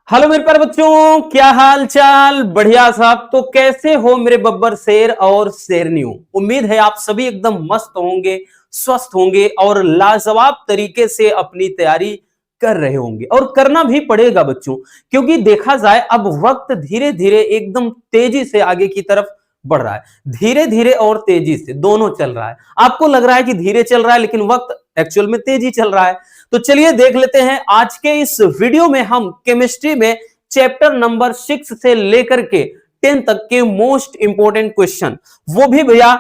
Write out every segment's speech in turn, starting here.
Hello मेरे प्यारे बच्चों, क्या हाल चाल। बढ़िया साहब। तो कैसे हो मेरे बब्बर शेर और शेरनियों। उम्मीद है आप सभी एकदम मस्त होंगे, स्वस्थ होंगे और लाजवाब तरीके से अपनी तैयारी कर रहे होंगे। और करना भी पड़ेगा बच्चों, क्योंकि देखा जाए अब वक्त धीरे धीरे एकदम तेजी से आगे की तरफ बढ़ रहा है। धीरे धीरे और तेजी से दोनों चल रहा है। आपको लग रहा है कि धीरे चल रहा है, लेकिन वक्त एक्चुअल में तेजी चल रहा है। तो चलिए देख लेते हैं आज के इस वीडियो में हम केमिस्ट्री में चैप्टर नंबर 6 से लेकर के 10 तक के मोस्ट इंपोर्टेंट क्वेश्चन, वो भी भैया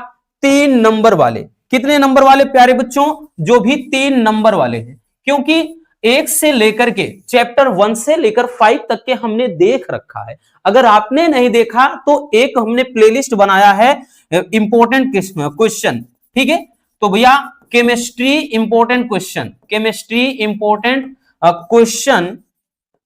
3 नंबर वाले। कितने नंबर वाले प्यारे बच्चों? जो भी 3 नंबर वाले हैं, क्योंकि 1 से लेकर के चैप्टर 1 से लेकर 5 तक के हमने देख रखा है। अगर आपने नहीं देखा तो एक हमने प्लेलिस्ट बनाया है इंपोर्टेंट क्वेश्चन, ठीक है। तो भैया chemistry important question, chemistry important question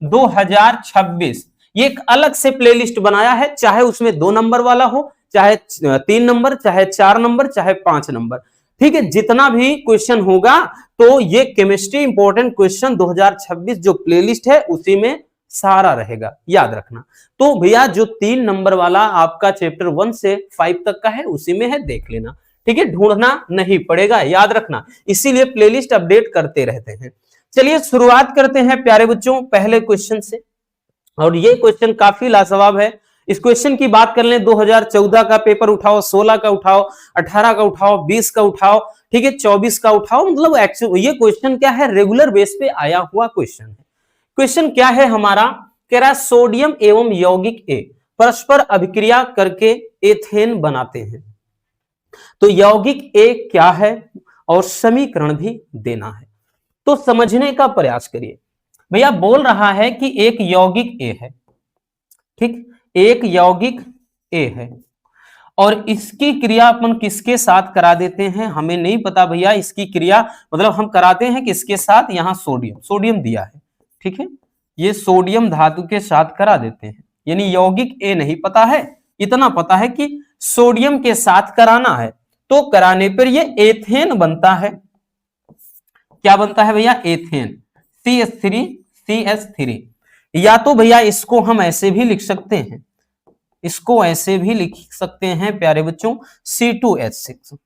2026, ये एक अलग से प्लेलिस्ट बनाया है। चाहे उसमें 2 नंबर वाला हो, चाहे 3 नंबर, चाहे 4 नंबर, चाहे 5 नंबर, ठीक है। जितना भी क्वेश्चन होगा तो ये केमिस्ट्री इंपोर्टेंट क्वेश्चन 2026 जो प्लेलिस्ट है उसी में सारा रहेगा, याद रखना। तो भैया जो 3 नंबर वाला आपका चैप्टर 1 से 5 तक का है उसी में है, देख लेना, ठीक है। ढूंढना नहीं पड़ेगा, याद रखना, इसीलिए प्लेलिस्ट अपडेट करते रहते हैं। चलिए शुरुआत करते हैं प्यारे बच्चों पहले क्वेश्चन से। और ये क्वेश्चन काफी लाजवाब है। इस क्वेश्चन की बात कर लें, 2014 का पेपर उठाओ, 16 का उठाओ, 18 का उठाओ, 20 का उठाओ, ठीक है, 24 का उठाओ, मतलब ये क्वेश्चन क्या है, रेगुलर बेस पे आया हुआ क्वेश्चन है। क्वेश्चन क्या है हमारा, कह रहा सोडियम एवं यौगिक ए परस्पर अभिक्रिया करके एथेन बनाते हैं। तो यौगिक ए क्या है और समीकरण भी देना है, तो समझने का प्रयास करिए। भैया बोल रहा है कि एक यौगिक ए है, ठीक, एक यौगिक ए है और इसकी क्रिया अपन किसके साथ करा देते हैं, हमें नहीं पता भैया। इसकी क्रिया मतलब हम कराते हैं किसके साथ, यहां सोडियम, सोडियम दिया है, ठीक है, ये सोडियम धातु के साथ करा देते हैं। यानी यौगिक ए नहीं पता है, इतना पता है कि सोडियम के साथ कराना है। तो कराने पर ये एथेन बनता है। क्या बनता है भैया, एथेन, CH3CH3। या तो भैया इसको हम ऐसे भी लिख सकते हैं, इसको ऐसे भी लिख सकते हैं प्यारे बच्चों, C2H6,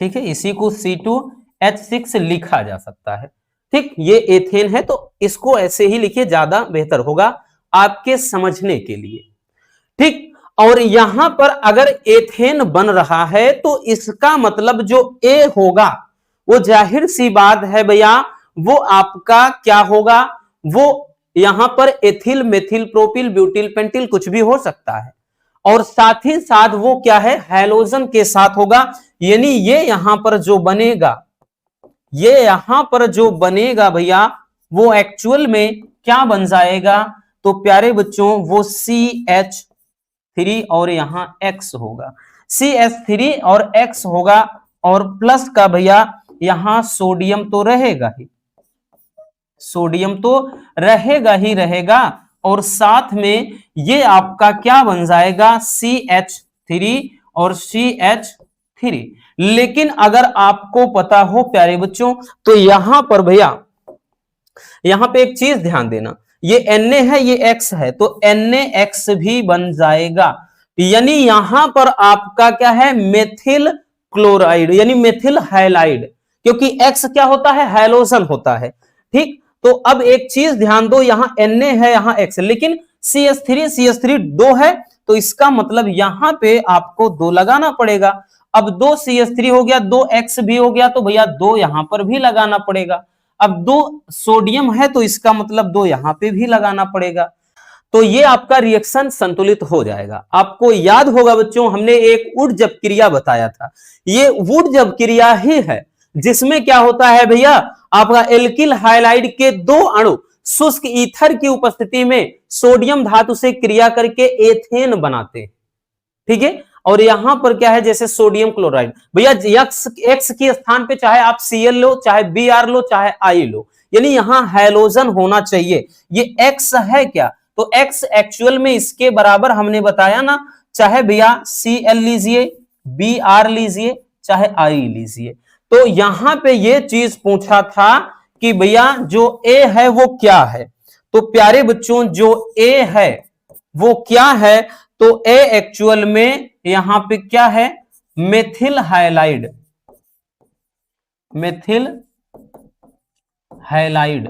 ठीक है, इसी को C2H6 लिखा जा सकता है, ठीक। ये एथेन है तो इसको ऐसे ही लिखिए, ज्यादा बेहतर होगा आपके समझने के लिए, ठीक। और यहां पर अगर एथेन बन रहा है तो इसका मतलब जो ए होगा वो जाहिर सी बात है भैया, वो आपका क्या होगा, वो यहां पर ethyl, methyl, propyl, butyl, pentyl कुछ भी हो सकता है। और साथ ही साथ वो क्या है, हैलोजन के साथ होगा। यानी ये यहां पर जो बनेगा, ये यहां पर जो बनेगा भैया, वो एक्चुअल में क्या बन जाएगा, तो प्यारे बच्चों वो CH3 और यहां X होगा, CH3 और X होगा। और प्लस का भैया यहां सोडियम तो रहेगा ही, सोडियम तो रहेगा ही रहेगा। और साथ में ये आपका क्या बन जाएगा, CH3 और CH3। लेकिन अगर आपको पता हो प्यारे बच्चों, तो यहां पर भैया, यहां पे एक चीज ध्यान देना, ये Na है, ये X है, तो NaX भी बन जाएगा। यानी यहां पर आपका क्या है, मेथिल क्लोराइड, यानी मेथिल हाइलाइड, क्योंकि X क्या होता है, हैलोजन होता है, ठीक। तो अब एक चीज ध्यान दो, यहां Na है, यहां X, लेकिन CH3 2 है, तो इसका मतलब यहां पे आपको 2 लगाना पड़ेगा। अब 2 CH3 हो गया, 2 X भी हो गया, तो भैया 2 यहां पर भी लगाना पड़ेगा। अब 2 सोडियम है तो इसका मतलब 2 यहां पे भी लगाना पड़ेगा। तो ये आपका रिएक्शन संतुलित हो जाएगा। आपको याद होगा बच्चों, हमने एक वुड-जब क्रिया बताया था, ये वुड-जब क्रिया ही है जिसमें क्या होता है भैया, आपका एल्किल हाइलाइड के 2 अणु शुष्क ईथर की उपस्थिति में सोडियम धातु से क्रिया करके एथेन बनाते हैं, ठीक है। और यहां पर क्या है, जैसे सोडियम क्लोराइड, भैया एक्स के स्थान पे चाहे आप Cl लो, चाहे Br लो, चाहे I लो, यानी यहां हैलोजन होना चाहिए। ये X है क्या, तो X एक्चुअल में इसके बराबर हमने बताया ना, चाहे भैया Cl लीजिए, Br लीजिए, चाहे I लीजिए। तो यहां पे ये चीज पूछा था कि भैया जो A है वो क्या है, तो प्यारे बच्चों जो ए है वो क्या है, तो ए एक्चुअल में यहां पे क्या है, मेथिल हाइलाइड, मेथिल हाइलाइड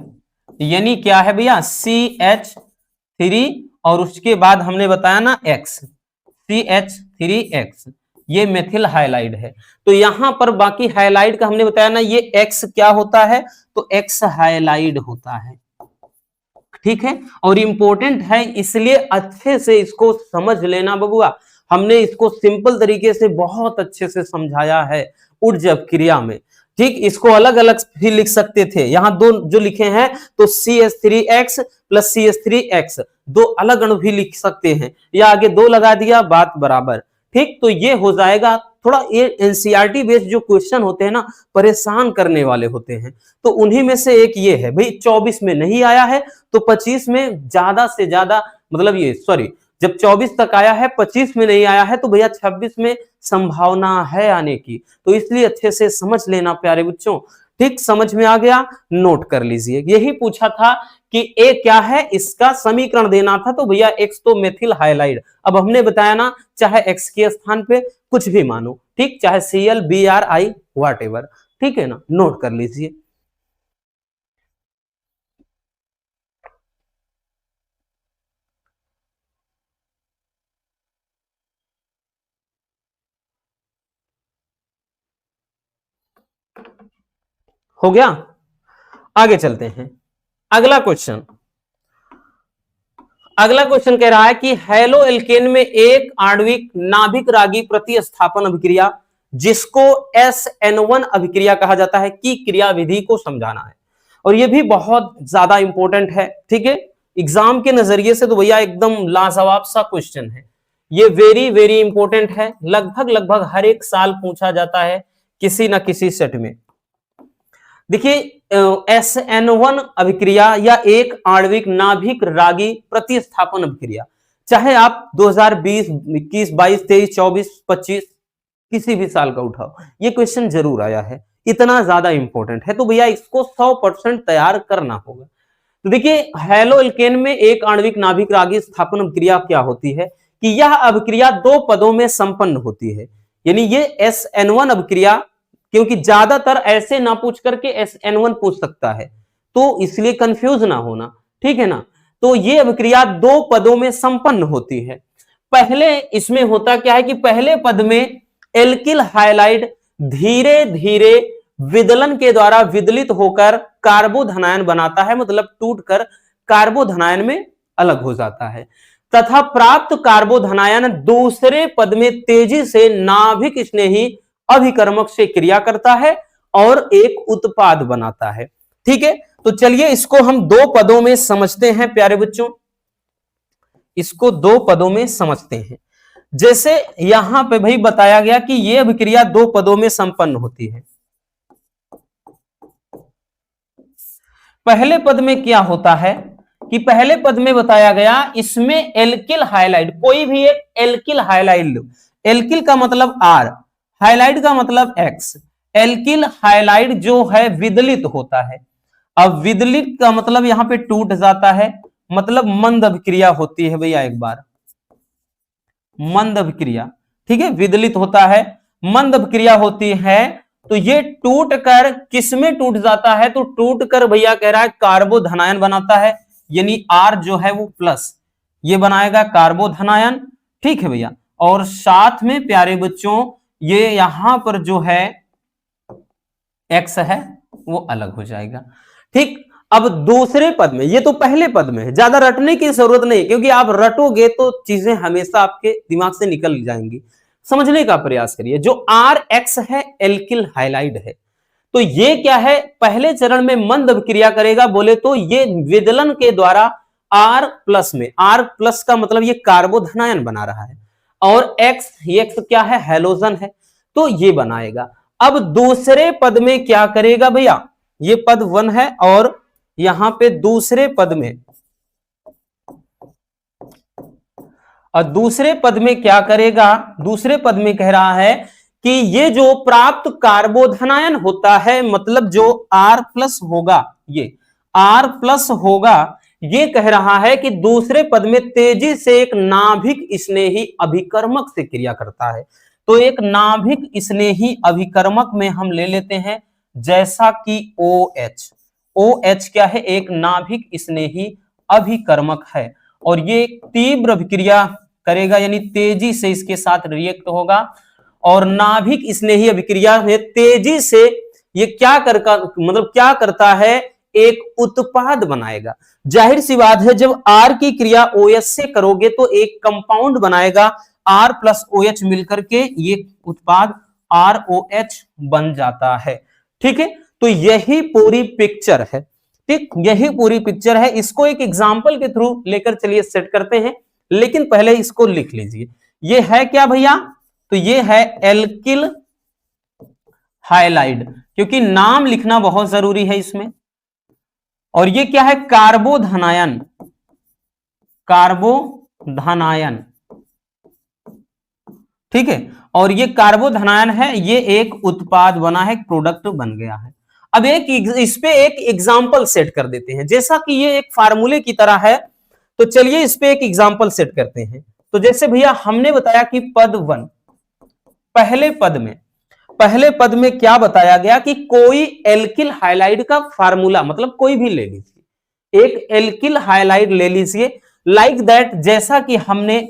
यानी क्या है भैया, CH3 और उसके बाद हमने बताया ना X, CH3X, ये मेथिल हाइलाइड है। तो यहां पर बाकी हाइलाइड का हमने बताया ना, ये X क्या होता है, तो X हाइलाइड होता है, ठीक है। और इंपॉर्टेंट है इसलिए अच्छे से इसको समझ लेना बबुआ, हमने इसको सिंपल तरीके से बहुत अच्छे से समझाया है उर्जव क्रिया में, ठीक। इसको अलग अलग भी लिख सकते थे, यहां दो जो लिखे हैं तो CH3X प्लस CH3X, दो अलग अणु भी लिख सकते हैं, या आगे दो लगा दिया, बात बराबर, ठीक। तो ये हो जाएगा। थोड़ा ये एनसीईआरटी बेस्ड जो क्वेश्चन होते हैं ना, परेशान करने वाले होते हैं, तो उन्हीं में से एक ये है भाई, 24 में नहीं आया है तो 25 में ज्यादा से ज्यादा, मतलब ये सॉरी, जब 24 तक आया है 25 में नहीं आया है तो भैया 26 में संभावना है आने की, तो इसलिए अच्छे से समझ लेना प्यारे बच्चों, ठीक। समझ में आ गया, नोट कर लीजिए। यही पूछा था कि ए क्या है, इसका समीकरण देना था, तो भैया एक्स तो मेथिल हाइलाइड, अब हमने बताया ना, चाहे एक्स के स्थान पे कुछ भी मानो, ठीक, चाहे Cl Br I what ever, ठीक है ना, नोट कर लीजिए। हो गया, आगे चलते हैं। अगला क्वेश्चन, अगला क्वेश्चन कह रहा है कि हेलो एल्केन में एक आणविक नाभिक रागी प्रतिस्थापन अभिक्रिया जिसको SN1 अभिक्रिया कहा जाता है की क्रिया विधि को समझाना है, और यह भी बहुत ज्यादा इंपॉर्टेंट है, ठीक है। एग्जाम के नजरिए से तो भैया एकदम लाजवाब सा क्वेश्चन है, ये वेरी वेरी इंपॉर्टेंट है, लगभग लगभग हर एक साल पूछा जाता है किसी ना किसी सेट में। देखिए SN1 अभिक्रिया या एक आणविक नाभिक रागी प्रतिस्थापन अभिक्रिया, चाहे आप 2020, 21, 22, 23, 24, 25 किसी भी साल का उठाओ, ये क्वेश्चन जरूर आया है, इतना ज्यादा इंपॉर्टेंट है, तो भैया इसको 100% तैयार करना होगा। तो देखिए हेलो एल्केन में एक आणविक नाभिक रागी स्थापन अभिक्रिया क्या होती है, कि यह अभिक्रिया दो पदों में संपन्न होती है, यानी ये SN1 अभिक्रिया, क्योंकि ज्यादातर ऐसे ना पूछ करके SN1 पूछ सकता है, तो इसलिए कंफ्यूज ना होना, ठीक है ना। तो ये अभिक्रिया दो पदों में संपन्न होती है। पहले इसमें होता क्या है कि पहले पद में एल्किल हाइलाइड धीरे धीरे विदलन के द्वारा विदलित होकर कार्बोधनायन बनाता है, मतलब टूटकर कार्बोधनायन में अलग हो जाता है, तथा प्राप्त कार्बोधनायन दूसरे पद में तेजी से नाभिक स्नेही अभिकर्मक से क्रिया करता है और एक उत्पाद बनाता है, ठीक है। तो चलिए इसको हम दो पदों में समझते हैं प्यारे बच्चों, इसको दो पदों में समझते हैं। जैसे यहां पे भाई बताया गया कि यह अभिक्रिया दो पदों में संपन्न होती है। पहले पद में क्या होता है कि पहले पद में बताया गया इसमें एल्किल हाइलाइड, कोई भी एक एल्किल हाइलाइड लो, एल्किल का मतलब R, हाइलाइड का मतलब X, एल्किल हाइलाइड जो है विदलित होता है। अब विदलित का मतलब यहां पे टूट जाता है, मतलब मंद अभिक्रिया होती है भैया, एक बार मंद अभिक्रिया, ठीक है, विदलित होता है, मंद अभिक्रिया होती है। तो ये टूट कर किसमें टूट जाता है, तो टूट कर भैया कह रहा है कार्बोधनायन बनाता है, यानी R जो है वो प्लस, ये बनाएगा कार्बोधनायन, ठीक है भैया। और साथ में प्यारे बच्चों ये यहां पर जो है X है वो अलग हो जाएगा, ठीक। अब दूसरे पद में, ये तो पहले पद में है, ज्यादा रटने की जरूरत नहीं, क्योंकि आप रटोगे तो चीजें हमेशा आपके दिमाग से निकल जाएंगी, समझने का प्रयास करिए। जो RX है एल्किल हाइलाइड है, तो ये क्या है, पहले चरण में मंद अभिक्रिया करेगा, बोले तो ये विदलन के द्वारा R प्लस में, R प्लस का मतलब ये कार्बोधनायन बना रहा है, और X, ये X क्या है, हैलोजन है, तो ये बनाएगा। अब दूसरे पद में क्या करेगा भैया, ये पद 1 है और यहां पे दूसरे पद में, और दूसरे पद में क्या करेगा, दूसरे पद में कह रहा है कि ये जो प्राप्त कार्बोधनायन होता है, मतलब जो R प्लस होगा, ये R प्लस होगा, ये कह रहा है कि दूसरे पद में तेजी से एक नाभिक स्नेही अभिकर्मक से क्रिया करता है। तो एक नाभिक स्नेही अभिकर्मक में हम ले लेते हैं जैसा कि OH। OH क्या है? एक नाभिक स्नेही अभिकर्मक है और ये तीव्र अभिक्रिया करेगा, यानी तेजी से इसके साथ रिएक्ट होगा। और नाभिक स्नेही अभिक्रिया में तेजी से ये क्या क्या करता है? एक उत्पाद बनाएगा। जाहिर सी बात है, जब R की क्रिया OH से करोगे तो एक कंपाउंड बनाएगा, R प्लस OH मिलकर के ये उत्पाद ROH बन जाता है। ठीक है, तो यही पूरी पिक्चर है। ठीक, यही पूरी पिक्चर है। इसको एक एग्जांपल के थ्रू लेकर चलिए सेट करते हैं, लेकिन पहले इसको लिख लीजिए। ये है क्या भैया? तो ये है एल्किल हाइलाइड, क्योंकि नाम लिखना बहुत जरूरी है इसमें। और ये क्या है? कार्बोधनायन। कार्बोधनायन, ठीक है। और ये कार्बोधनायन है, ये एक उत्पाद बना है, प्रोडक्ट बन गया है। अब इस पे एक एग्जांपल सेट कर देते हैं। जैसा कि ये एक फार्मूले की तरह है, तो चलिए इस पे एक एग्जांपल सेट करते हैं। तो जैसे भैया हमने बताया कि पद 1, पहले पद में क्या बताया गया कि कोई एल्किल हाइलाइड का फार्मूला, मतलब कोई भी ले लीजिए, एक एल्किल हाइलाइड ले लीजिए, लाइक दैट, जैसा कि हमने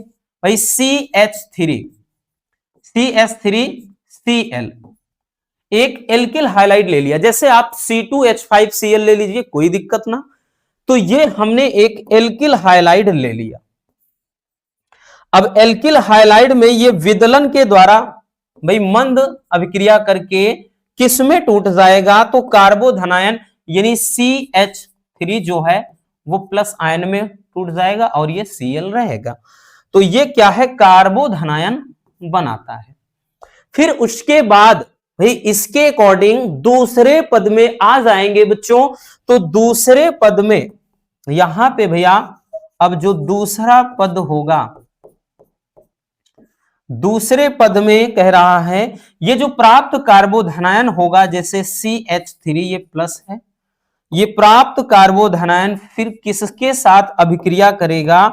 भाई CH3Cl एक एल्किल हाइलाइड ले लिया। जैसे आप C2H5Cl ले लीजिए, कोई दिक्कत ना। तो ये हमने एक एल्किल हाइलाइड ले लिया। अब एल्किल हाइलाइड में ये विदलन के द्वारा भाई मंद अभिक्रिया करके किसमें टूट जाएगा? तो कार्बोधनायन यानी CH3 जो है वो प्लस आयन में टूट जाएगा और ये Cl रहेगा। तो ये क्या है? कार्बोधनायन बनाता है। फिर उसके बाद भाई इसके अकॉर्डिंग दूसरे पद में आ जाएंगे बच्चों। तो दूसरे पद में यहां पे भैया अब जो दूसरा पद होगा, दूसरे पद में कह रहा है ये जो प्राप्त कार्बोधनायन होगा, जैसे CH3 ये प्लस है, ये प्राप्त कार्बोधनायन फिर किसके साथ अभिक्रिया करेगा?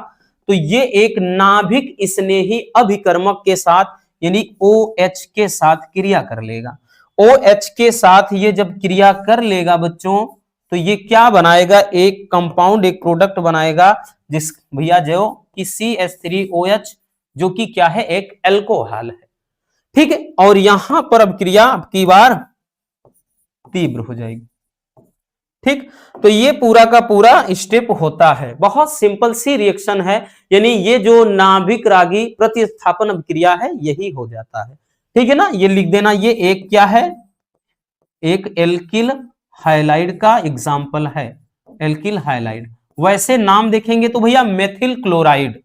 तो ये एक नाभिक स्नेही अभिकर्मक के साथ यानी OH के साथ क्रिया कर लेगा। OH के साथ ये जब क्रिया कर लेगा बच्चों, तो ये क्या बनाएगा? एक कंपाउंड, एक प्रोडक्ट बनाएगा, जिस भैया जो कि CH3OH, जो कि क्या है? एक एल्कोहल है। ठीक है, और यहां पर अब क्रिया अब की बार तीव्र हो जाएगी। ठीक, तो ये पूरा का पूरा स्टेप होता है। बहुत सिंपल सी रिएक्शन है, यानी ये जो नाभिक रागी प्रतिस्थापन अभिक्रिया है यही हो जाता है। ठीक है ना, ये लिख देना। ये एक क्या है? एक एल्किल हाइलाइड का एग्जाम्पल है, एल्किल हाइलाइड। वैसे नाम देखेंगे तो भैया मेथिल क्लोराइड,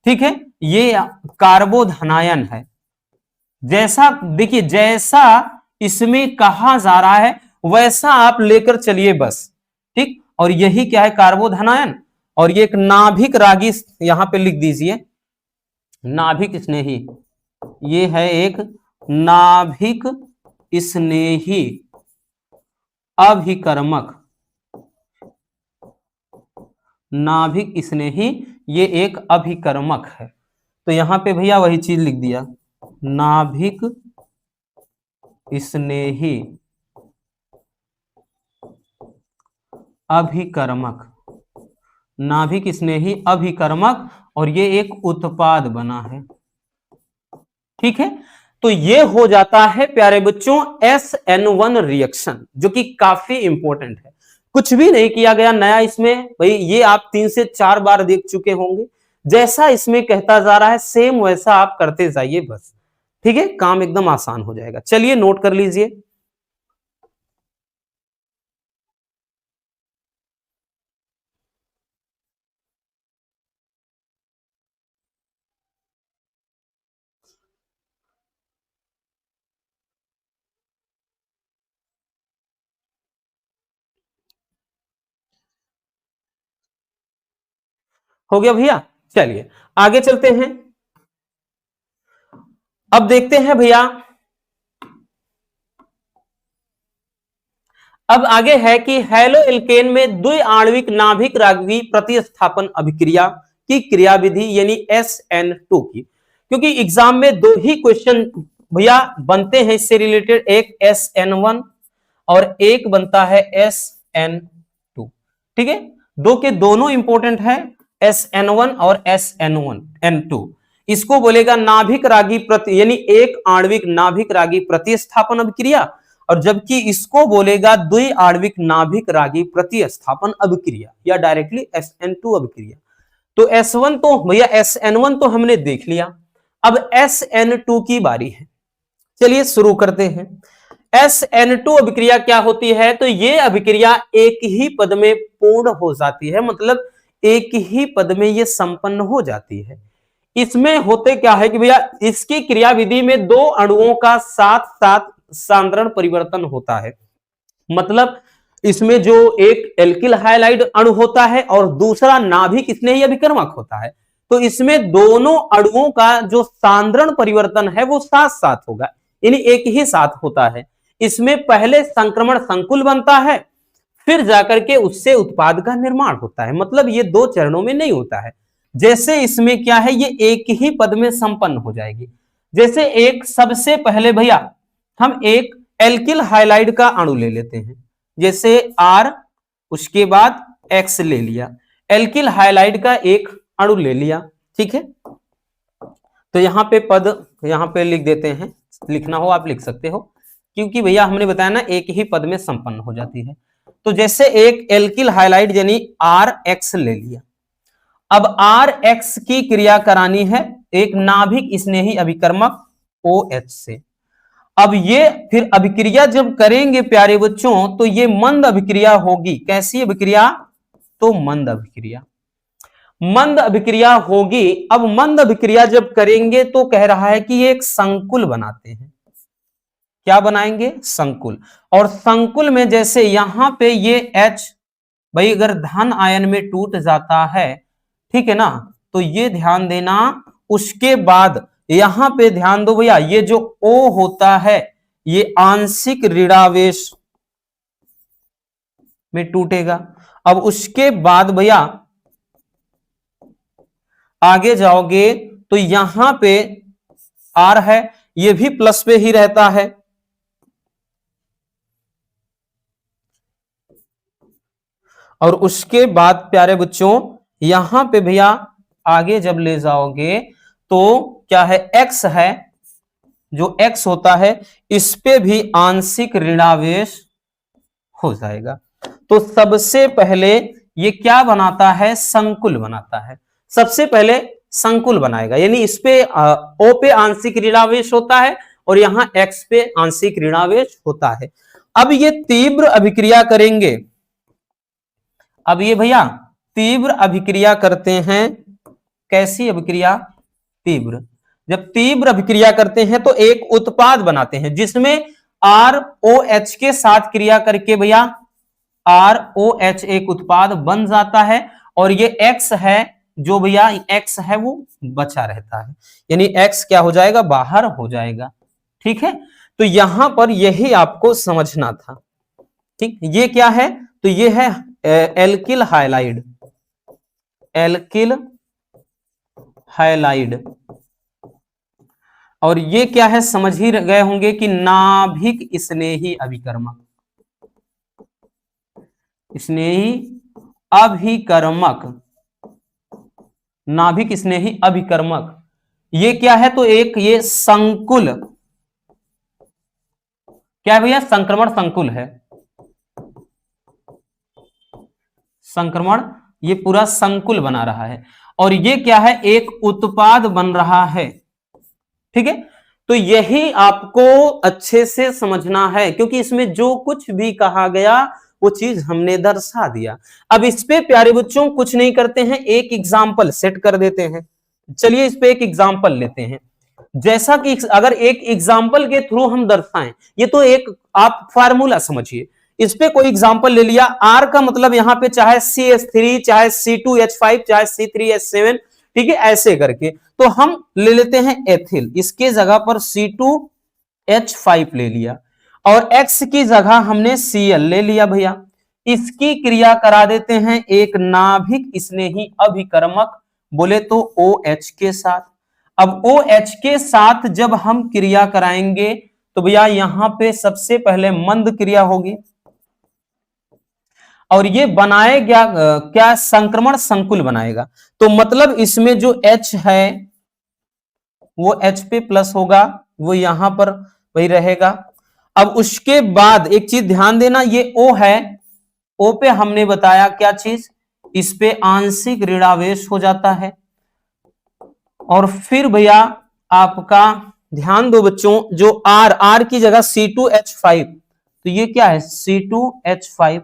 ठीक है, ये कार्बोधनायन है। जैसा देखिए, जैसा इसमें कहा जा रहा है वैसा आप लेकर चलिए बस। ठीक, और यही क्या है? कार्बोधनायन। और ये एक नाभिक रागी, यहां पे लिख दीजिए नाभिक स्नेही, ये है एक नाभिक स्नेही अभिकर्मक, नाभिक स्नेही ये एक अभिकर्मक है। तो यहां पे भैया वही चीज लिख दिया, नाभिक स्नेही अभिकर्मक, नाभिक स्नेही अभिकर्मक, और ये एक उत्पाद बना है। ठीक है, तो ये हो जाता है प्यारे बच्चों SN1 रिएक्शन, जो कि काफी इंपॉर्टेंट है। कुछ भी नहीं किया गया नया इसमें भाई, ये आप 3 से 4 बार देख चुके होंगे। जैसा इसमें कहता जा रहा है सेम वैसा आप करते जाइए बस। ठीक है, काम एकदम आसान हो जाएगा। चलिए नोट कर लीजिए। हो गया भैया, चलिए आगे चलते हैं। अब देखते हैं भैया, अब आगे है कि हैलो एल्केन में द्विआण्विक नाभिक रागी प्रतिस्थापन अभिक्रिया की क्रियाविधि यानी SN2 की, क्योंकि एग्जाम में दो ही क्वेश्चन भैया बनते हैं इससे रिलेटेड, एक SN1 और एक बनता है SN2। ठीक है, दो के दोनों इंपॉर्टेंट है, SN1 और SN2। इसको बोलेगा नाभिक रागी प्रति यानी एक आणविक नाभिक रागी प्रतिस्थापन अभिक्रिया, और जबकि इसको बोलेगा द्विआण्विक नाभिक रागी प्रतिस्थापन अभिक्रिया या डायरेक्टली SN2 अभिक्रिया। तो S1 तो भैया SN1 तो हमने देख लिया, अब SN2 की बारी है। चलिए शुरू करते हैं। SN2 अभिक्रिया क्या होती है? तो ये अभिक्रिया एक ही पद में पूर्ण हो जाती है, मतलब एक ही पद में ये संपन्न हो जाती है। इसमें होते क्या है कि भैया इसकी क्रियाविधि में दो अणुओं का साथ साथ सांद्रण परिवर्तन होता है, मतलब इसमें जो एक एल्किल हाइलाइड अणु होता है और दूसरा नाभिक स्नेही अभिकर्मक होता है, तो इसमें दोनों अणुओं का जो सांद्रण परिवर्तन है वो साथ साथ होगा, यानी एक ही साथ होता है। इसमें पहले संक्रमण संकुल बनता है, फिर जाकर के उससे उत्पाद का निर्माण होता है, मतलब ये दो चरणों में नहीं होता है। जैसे इसमें क्या है, ये एक ही पद में संपन्न हो जाएगी। जैसे एक सबसे पहले भैया हम एक एल्किल हाइलाइड का अणु ले लेते हैं, जैसे R, उसके बाद X ले लिया, एल्किल हाइलाइड का एक अणु ले लिया। ठीक है, तो यहां पे पद यहां पे लिख देते हैं, लिखना हो आप लिख सकते हो, क्योंकि भैया हमने बताया ना एक ही पद में संपन्न हो जाती है। तो जैसे एक एल्किल हाइलाइड यानी RX ले लिया, अब RX की क्रिया करानी है एक नाभिक स्नेही अभिकर्मक OH से। अब ये फिर अभिक्रिया जब करेंगे प्यारे बच्चों तो ये मंद अभिक्रिया होगी। कैसी अभिक्रिया? तो मंद अभिक्रिया, मंद अभिक्रिया होगी। अब मंद अभिक्रिया जब करेंगे तो कह रहा है कि ये एक संकुल बनाते हैं। क्या बनाएंगे? संकुल। और संकुल में जैसे यहां पे ये H भाई अगर धन आयन में टूट जाता है, ठीक है ना, तो ये ध्यान देना। उसके बाद यहां पे ध्यान दो भैया, ये जो O होता है ये आंशिक ऋणावेश में टूटेगा। अब उसके बाद भैया आगे जाओगे तो यहां पे R है, ये भी प्लस पे ही रहता है। और उसके बाद प्यारे बच्चों यहां पे भैया आगे जब ले जाओगे तो क्या है, X है, जो X होता है इस पे भी आंशिक ऋणावेश हो जाएगा। तो सबसे पहले ये क्या बनाता है? संकुल बनाता है। सबसे पहले संकुल बनाएगा, यानी इस पे O पे आंशिक ऋणावेश होता है और यहां X पे आंशिक ऋणावेश होता है। अब ये तीव्र अभिक्रिया करेंगे। अब ये भैया तीव्र अभिक्रिया करते हैं। कैसी अभिक्रिया? तीव्र। जब तीव्र अभिक्रिया करते हैं तो एक उत्पाद बनाते हैं जिसमें ROH के साथ क्रिया करके भैया ROH एक उत्पाद बन जाता है, और ये X है जो भैया X है वो बचा रहता है, यानी X क्या हो जाएगा? बाहर हो जाएगा। ठीक है, तो यहां पर यही आपको समझना था। ठीक, ये क्या है? तो ये है एल्किल हाइलाइड, एल्किल हाइलाइड। और ये क्या है समझ ही गए होंगे कि नाभिक स्नेही अभिकर्मक, स्नेही अभिकर्मक, नाभिक स्नेही अभिकर्मक। ये क्या है? तो एक ये संकुल, क्या है भैया? संक्रमण संकुल है, संक्रमण, ये पूरा संकुल बना रहा है। और ये क्या है? एक उत्पाद बन रहा है। ठीक है, तो यही आपको अच्छे से समझना है, क्योंकि इसमें जो कुछ भी कहा गया वो चीज हमने दर्शा दिया। अब इस पे प्यारे बच्चों कुछ नहीं करते हैं, एक एग्जाम्पल सेट कर देते हैं। चलिए इस पे एक एग्जाम्पल लेते हैं, जैसा कि अगर एक एग्जाम्पल के थ्रू हम दर्शाएं, ये तो एक आप फार्मूला समझिए। इस पे कोई एग्जाम्पल ले लिया, R का मतलब यहां पे चाहे CH3, चाहे C2H5, चाहे C3H7, ठीक है, ऐसे करके। तो हम ले लेते हैं एथिल, इसके जगह पर C2H5 ले लिया। और X की जगह हमने Cl ले लिया भैया। इसकी क्रिया करा देते हैं एक नाभिक स्नेही अभिकर्मक बोले तो OH के साथ। अब OH के साथ जब हम क्रिया कराएंगे तो भैया यहां पे सबसे पहले मंद क्रिया होगी और ये बनाएगा क्या, संक्रमण संकुल बनाएगा। तो मतलब इसमें जो H है वो H पे प्लस होगा, वो यहां पर वही रहेगा। अब उसके बाद एक चीज ध्यान देना, ये O है, O पे हमने बताया क्या चीज, इस पे आंशिक ऋणावेश हो जाता है। और फिर भैया आपका ध्यान दो बच्चों, जो R की जगह C2H5, तो ये क्या है C2H5,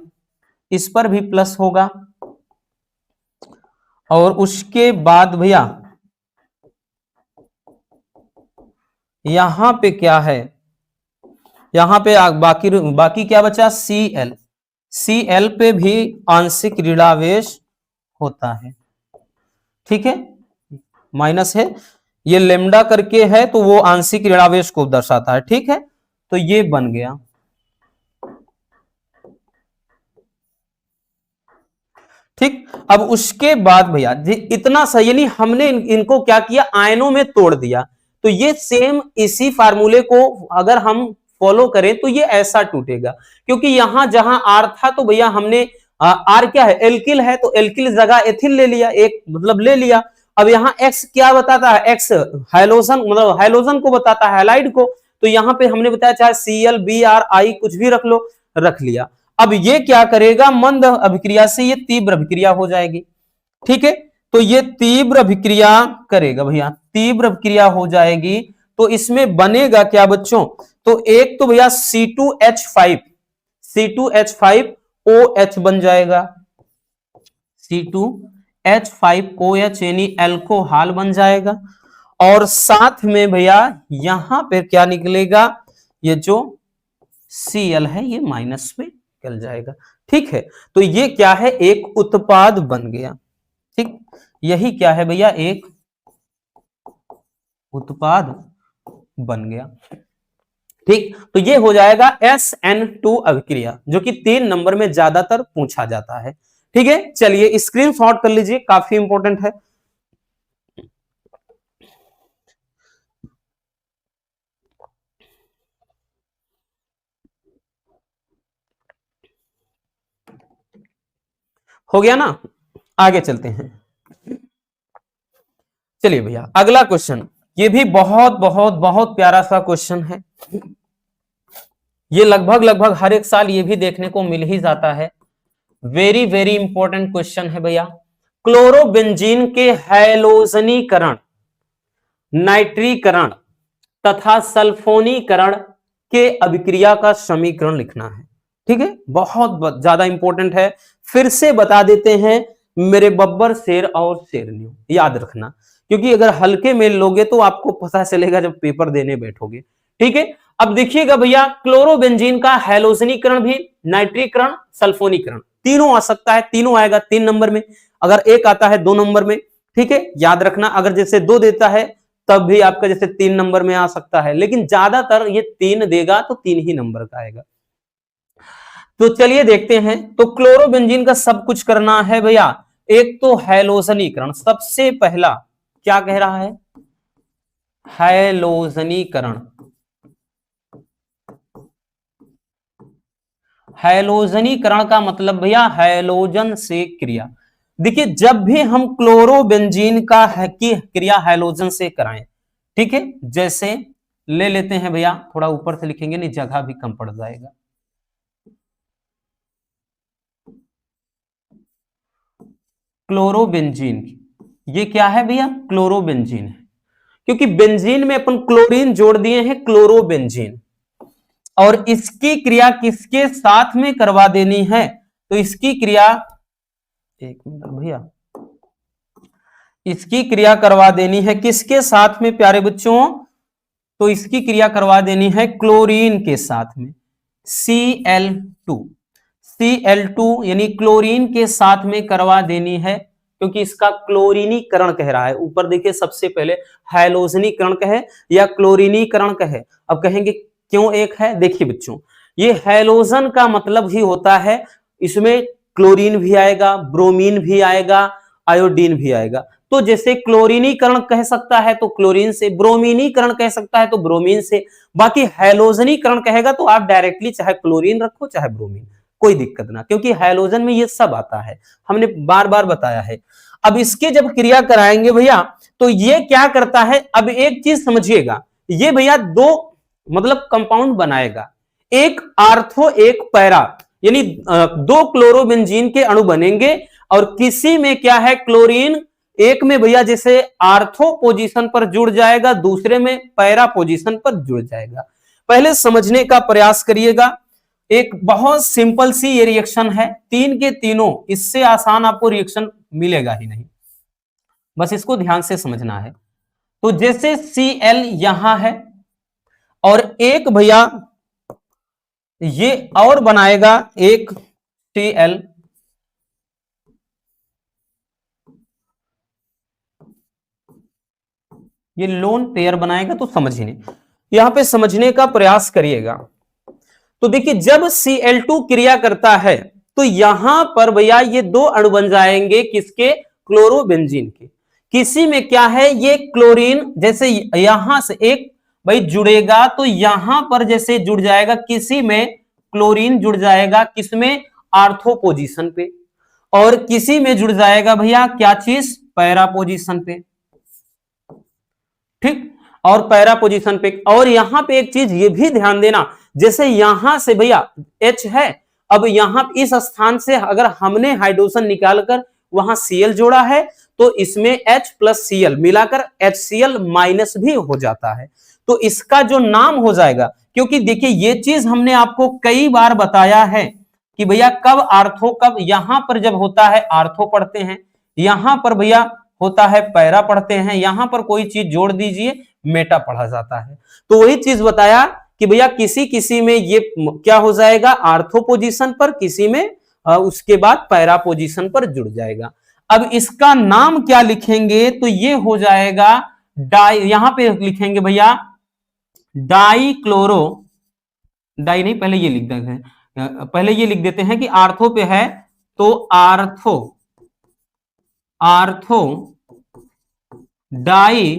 इस पर भी प्लस होगा। और उसके बाद भैया यहां पे क्या है, यहां पे बाकी क्या बचा, Cl पे भी आंशिक ऋणावेश होता है, ठीक है, माइनस है, ये लेमडा करके है तो वो आंशिक ऋणावेश को दर्शाता है, ठीक है। तो ये बन गया, ठीक। अब उसके बाद भैया इतना सही, यानी हमने इनको क्या किया, आयनों में तोड़ दिया। तो ये सेम इसी फार्मूले को अगर हम फॉलो करें तो ये ऐसा टूटेगा, क्योंकि यहां जहां आर था तो भैया हमने आर क्या है, एल्किल है, तो एल्किल जगह एथिल ले लिया, एक मतलब ले लिया। अब यहाँ एक्स क्या बताता है, एक्स हाइलोजन, मतलब हाइलोजन को बताता है, हैलाइड को। तो यहाँ पे हमने बताया चाहे Cl Br I कुछ भी रख लो, रख लिया। अब ये क्या करेगा, मंद अभिक्रिया से ये तीव्र अभिक्रिया हो जाएगी, ठीक है। तो ये तीव्र अभिक्रिया करेगा भैया, तीव्र अभिक्रिया हो जाएगी। तो इसमें बनेगा क्या बच्चों, तो एक तो भैया C2H5OH बन जाएगा, C2H5OH यानी एल्कोहल बन जाएगा। और साथ में भैया यहां पे क्या निकलेगा, ये जो Cl है ये माइनस में निकल जाएगा, ठीक है। तो ये क्या है, एक उत्पाद बन गया, ठीक। यही क्या है भैया, एक उत्पाद बन गया, ठीक। तो ये हो जाएगा SN2 अभिक्रिया, जो कि 3 नंबर में ज्यादातर पूछा जाता है, ठीक है। चलिए स्क्रीनशॉट कर लीजिए, काफी इंपॉर्टेंट है। हो गया ना, आगे चलते हैं। चलिए भैया अगला क्वेश्चन, ये भी बहुत बहुत बहुत प्यारा सा क्वेश्चन है। ये लगभग हर एक साल ये भी देखने को मिल ही जाता है। वेरी वेरी इंपॉर्टेंट क्वेश्चन है भैया। क्लोरोबेंजीन के हैलोजनीकरण, नाइट्रीकरण तथा सल्फोनीकरण के अभिक्रिया का समीकरण लिखना है, ठीक है। बहुत ज्यादा इंपॉर्टेंट है, फिर से बता देते हैं, मेरे बब्बर शेर और शेरनी, याद रखना, क्योंकि अगर हल्के में लोगे तो आपको पता चलेगा जब पेपर देने बैठोगे, ठीक है। अब देखिएगा भैया, क्लोरोबेंजीन का हैलोजनीकरण भी, नाइट्रीकरण, सल्फोनीकरण, तीनों आ सकता है, तीनों आएगा 3 नंबर में, अगर एक आता है 2 नंबर में, ठीक है, याद रखना। अगर जैसे 2 देता है तब भी आपका जैसे 3 नंबर में आ सकता है, लेकिन ज्यादातर ये 3 देगा तो 3 ही नंबर का आएगा। तो चलिए देखते हैं। तो क्लोरोबेंजीन का सब कुछ करना है भैया। एक तो हैलोजनीकरण, सबसे पहला क्या कह रहा है, हैलोजनीकरण। हैलोजनीकरण का मतलब भैया हैलोजन से क्रिया। देखिए जब भी हम क्लोरोबेंजीन का की क्रिया हैलोजन से कराएं, ठीक है, जैसे ले लेते हैं भैया, थोड़ा ऊपर से लिखेंगे नहीं जगह भी कम पड़ जाएगा। क्लोरोबेंजीन, ये क्या है भैया, क्लोरोबेंजीन है, क्योंकि बेंजीन में अपन क्लोरीन जोड़ दिए हैं, क्लोरोबेंजीन। और इसकी क्रिया किसके साथ में करवा देनी है, तो इसकी क्रिया, एक मिनट भैया, इसकी क्रिया करवा देनी है किसके साथ में प्यारे बच्चों, तो इसकी क्रिया करवा देनी है क्लोरीन के साथ में, Cl2, Cl2 यानी क्लोरीन के साथ में करवा देनी है, क्योंकि इसका क्लोरीनीकरण कह रहा है। ऊपर देखिए सबसे पहले हैलोजनीकरण कहे या क्लोरीनीकरण कहे, अब कहेंगे क्यों एक है? देखिए बच्चों, ये हैलोजन का मतलब ही होता है इसमें क्लोरीन भी आएगा, ब्रोमीन भी आएगा, आयोडीन भी आएगा। तो जैसे क्लोरीनीकरण कह सकता है तो क्लोरीन से, ब्रोमीनीकरण कह सकता है तो ब्रोमीन से, बाकी हैलोजनीकरण कहेगा तो आप डायरेक्टली चाहे क्लोरीन रखो चाहे ब्रोमीन, कोई दिक्कत ना, क्योंकि हैलोजन में ये सब आता है, हमने बार बार बताया है। अब इसके जब क्रिया कराएंगे भैया तो ये क्या करता है, अब एक चीज समझिएगा, ये भैया दो मतलब कंपाउंड बनाएगा, एक आर्थो एक पैरा, यानी दो क्लोरोबेंजीन के अणु बनेंगे और किसी में क्या है क्लोरीन, एक में भैया जैसे आर्थो पोजीशन पर जुड़ जाएगा, दूसरे में पैरा पोजीशन पर जुड़ जाएगा। पहले समझने का प्रयास करिएगा, एक बहुत सिंपल सी ये रिएक्शन है, तीन के तीनों, इससे आसान आपको रिएक्शन मिलेगा ही नहीं, बस इसको ध्यान से समझना है। तो जैसे Cl यहां है और एक भैया ये और बनाएगा एक Cl, ये लोन पेयर बनाएगा, तो समझिए यहां पे समझने का प्रयास करिएगा। तो देखिए जब Cl2 क्रिया करता है तो यहां पर भैया ये दो अणु बन जाएंगे किसके, क्लोरोबेंजीन के। किसी में क्या है ये क्लोरीन, जैसे यहां से एक भाई जुड़ेगा तो यहां पर जैसे जुड़ जाएगा, किसी में क्लोरीन जुड़ जाएगा, किसमें, आर्थो पोजीशन पे, और किसी में जुड़ जाएगा भैया क्या चीज, पैरा पोजीशन पे, ठीक, और पैरा पोजीशन पे। और यहां पे एक चीज ये भी ध्यान देना, जैसे यहां से भैया H है, अब यहां इस स्थान से अगर हमने हाइड्रोजन निकालकर वहां Cl जोड़ा है तो इसमें H प्लस Cl मिलाकर HCl माइनस भी हो जाता है, तो इसका जो नाम हो जाएगा, क्योंकि देखिए ये चीज हमने आपको कई बार बताया है कि भैया कब आर्थो, कब यहां पर जब होता है आर्थो पढ़ते हैं, यहां पर भैया होता है पैरा पढ़ते हैं, यहां पर कोई चीज जोड़ दीजिए मेटा पढ़ा जाता है। तो वही चीज बताया कि भैया किसी किसी में ये क्या हो जाएगा, आर्थो पोजीशन पर, किसी में उसके बाद पैरा पोजीशन पर जुड़ जाएगा। अब इसका नाम क्या लिखेंगे, तो ये हो जाएगा डाई, यहां पे लिखेंगे भैया डाई क्लोरो, डाई नहीं, पहले ये लिख देते हैं, पहले ये लिख देते हैं कि आर्थो पे है तो आर्थो, आर्थो डाई,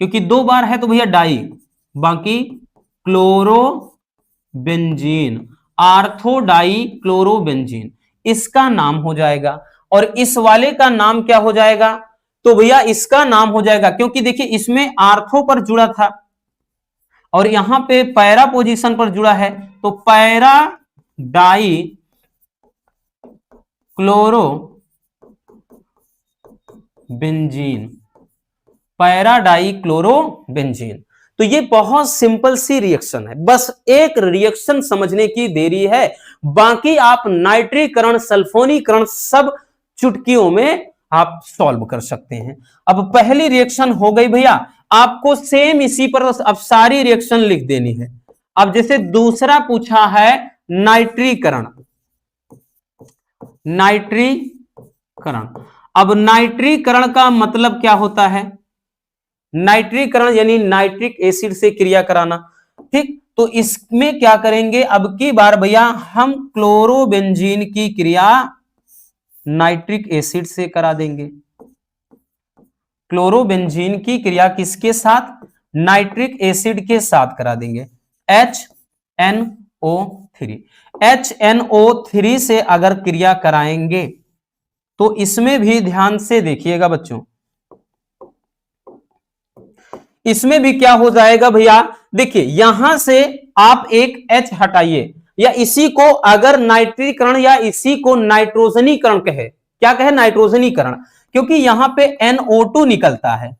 क्योंकि दो बार है तो भैया डाई, बाकी क्लोरोबेंजीन, आर्थो डाई क्लोरोबेंजीन, इसका नाम हो जाएगा। और इस वाले का नाम क्या हो जाएगा, तो भैया इसका नाम हो जाएगा, क्योंकि देखिए इसमें आर्थो पर जुड़ा था और यहां पे पैरा पोजीशन पर जुड़ा है, तो para die chloro benzene, para die chloro benzene. तो ये बहुत सिंपल सी रिएक्शन है, बस एक रिएक्शन समझने की देरी है, बाकी आप नाइट्रीकरण सल्फोनीकरण सब चुटकियों में आप सॉल्व कर सकते हैं। अब पहली रिएक्शन हो गई भैया, आपको सेम इसी पर अब सारी रिएक्शन लिख देनी है। अब जैसे दूसरा पूछा है नाइट्रीकरण, नाइट्रीकरण, अब नाइट्रीकरण का मतलब क्या होता है, नाइट्रीकरण यानी नाइट्रिक एसिड से क्रिया कराना, ठीक। तो इसमें क्या करेंगे, अब की बार भैया हम क्लोरोबेंजीन की क्रिया नाइट्रिक एसिड से करा देंगे। क्लोरोबेंजीन की क्रिया किसके साथ, नाइट्रिक एसिड के साथ करा देंगे, HNO3। HNO3 से अगर क्रिया कराएंगे तो इसमें भी ध्यान से देखिएगा बच्चों, इसमें भी क्या हो जाएगा भैया, देखिए यहां से आप एक H हटाइए, या इसी को अगर नाइट्रीकरण या इसी को नाइट्रोजनीकरण कहे, क्या कहे, नाइट्रोजनीकरण, क्योंकि यहां पे NO2 निकलता है,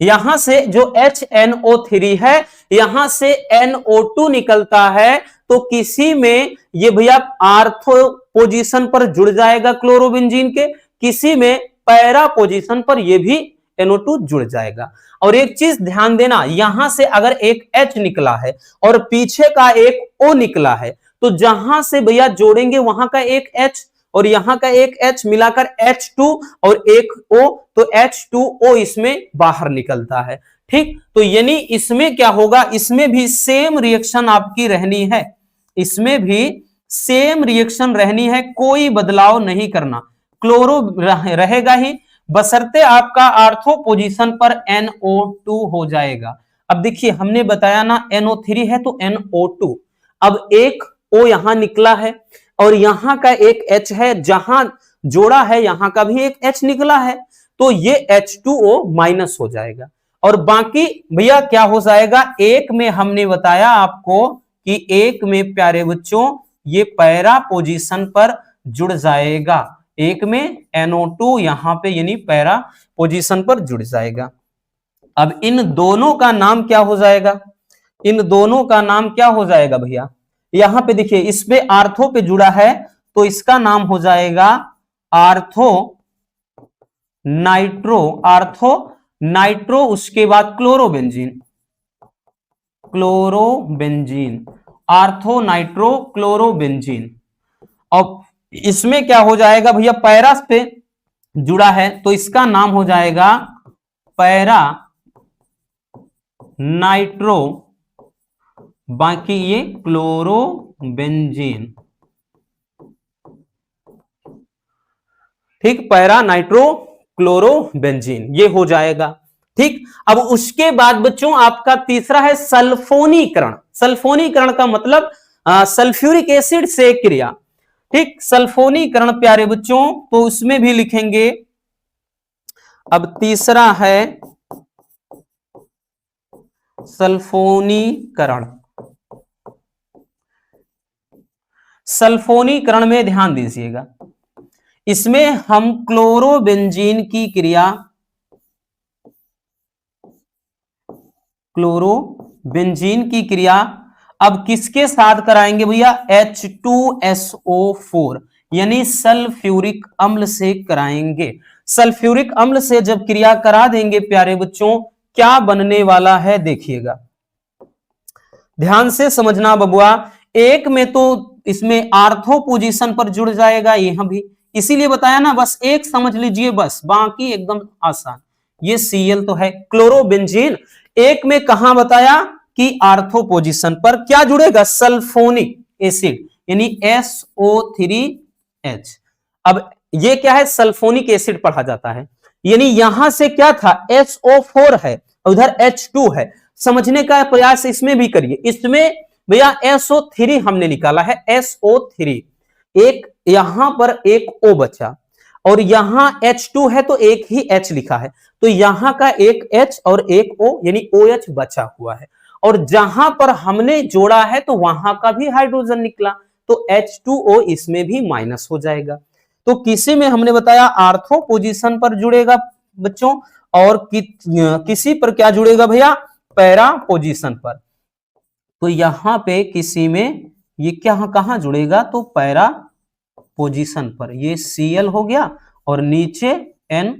यहां से जो HNO3 है यहां से NO2 निकलता है, तो किसी में ये भैया आर्थो पोजीशन पर जुड़ जाएगा क्लोरोबेंजीन के, किसी में पैरा पोजीशन पर ये भी NO2 जुड़ जाएगा। और एक चीज ध्यान देना, यहां से अगर एक H निकला है और पीछे का एक O निकला है, तो जहां से भैया जोड़ेंगे वहां का एक H और यहां का एक H मिलाकर H2 और एक O, तो H2O इसमें बाहर निकलता है, ठीक, तो यानी इसमें क्या होगा, इसमें भी सेम रिएक्शन आपकी रहनी है, इसमेन भी सेम रिएक्शन रहनी है, कोई बदलाव नहीं करना, क्लोरो रहेगा ही, बशर्ते आपका आर्थो पोजीशन पर NO2 हो जाएगा। अब देखिए हमने बताया ना NO3 है तो NO2, अब एक O यहां निकला है और यहां का एक H है, जहां जोड़ा है यहां का भी एक H निकला है, तो ये H2O माइनस हो जाएगा और बाकी भैया क्या हो जाएगा, एक में हमने बताया आपको कि एक में प्यारे बच्चों ये पैरा पोजीशन पर जुड़ जाएगा, एक में NO2 यहां पे यानी पैरा पोजीशन पर जुड़ जाएगा। अब इन दोनों का नाम क्या हो जाएगा, इन दोनों का नाम क्या हो जाएगा भैया, यहां पे देखिए इस पे आर्थो पे जुड़ा है तो इसका नाम हो जाएगा आर्थो नाइट्रो, आर्थो नाइट्रो, उसके बाद chlorobenzene, chlorobenzene, ortho nitro chlorobenzene. अब इसमें क्या हो जाएगा भैया, पैरा पे जुड़ा है तो इसका नाम हो जाएगा पैरा नाइट्रो, बाकी ये क्लोरोबेंजीन, ठीक, पैरा नाइट्रो क्लोरोबेंजीन ये हो जाएगा। ठीक, अब उसके बाद बच्चों आपका तीसरा है सल्फोनीकरण। सल्फोनीकरण का मतलब सल्फ्यूरिक एसिड से क्रिया। ठीक, सल्फोनीकरण प्यारे बच्चों तो उसमें भी लिखेंगे, अब तीसरा है सल्फोनीकरण। सल्फोनीकरण में ध्यान दीजिएगा, इसमें हम क्लोरोबेंजीन की क्रिया, क्लोरोबेंजीन की क्रिया अब किसके साथ कराएंगे भैया, H2SO4 यानी सल्फ्यूरिक अम्ल से कराएंगे। सल्फ्यूरिक अम्ल से जब क्रिया करा देंगे प्यारे बच्चों, क्या बनने वाला है देखिएगा, ध्यान से समझना बबुआ। एक में तो इसमें आर्थो पोजीशन पर जुड़ जाएगा, यहां भी इसीलिए बताया ना, बस एक समझ लीजिए बस, बाकी एकदम आसान। ये Cl तो है, क्लोरोबेंजीन एक में कहां बताया कि आर्थो पोजीशन पर क्या जुड़ेगा, सल्फोनिक एसिड यानी SO3H। अब ये क्या है, सल्फोनिक एसिड पढ़ा जाता है, यानी यहां से क्या था SO4 है, उधर H2 है। समझने का प्रयास इसमें भी करिए, इसमें भैया SO3 हमने निकाला है, SO3, एक यहां पर एक O बचा और यहां H2 है तो एक ही H लिखा है, तो यहां का एक H और एक O यानी OH बचा हुआ है, और जहां पर हमने जोड़ा है तो वहां का भी हाइड्रोजन निकला, तो H2O इसमें भी माइनस हो जाएगा। तो किसी में हमने बताया आर्थो पोजीशन पर जुड़ेगा बच्चों, और किसी पर क्या जुड़ेगा भैया, पैरा पोजीशन पर। तो यहां पे किसी में ये क्या कहां जुड़ेगा, तो पैरा पोजीशन पर, ये Cl हो गया और नीचे N,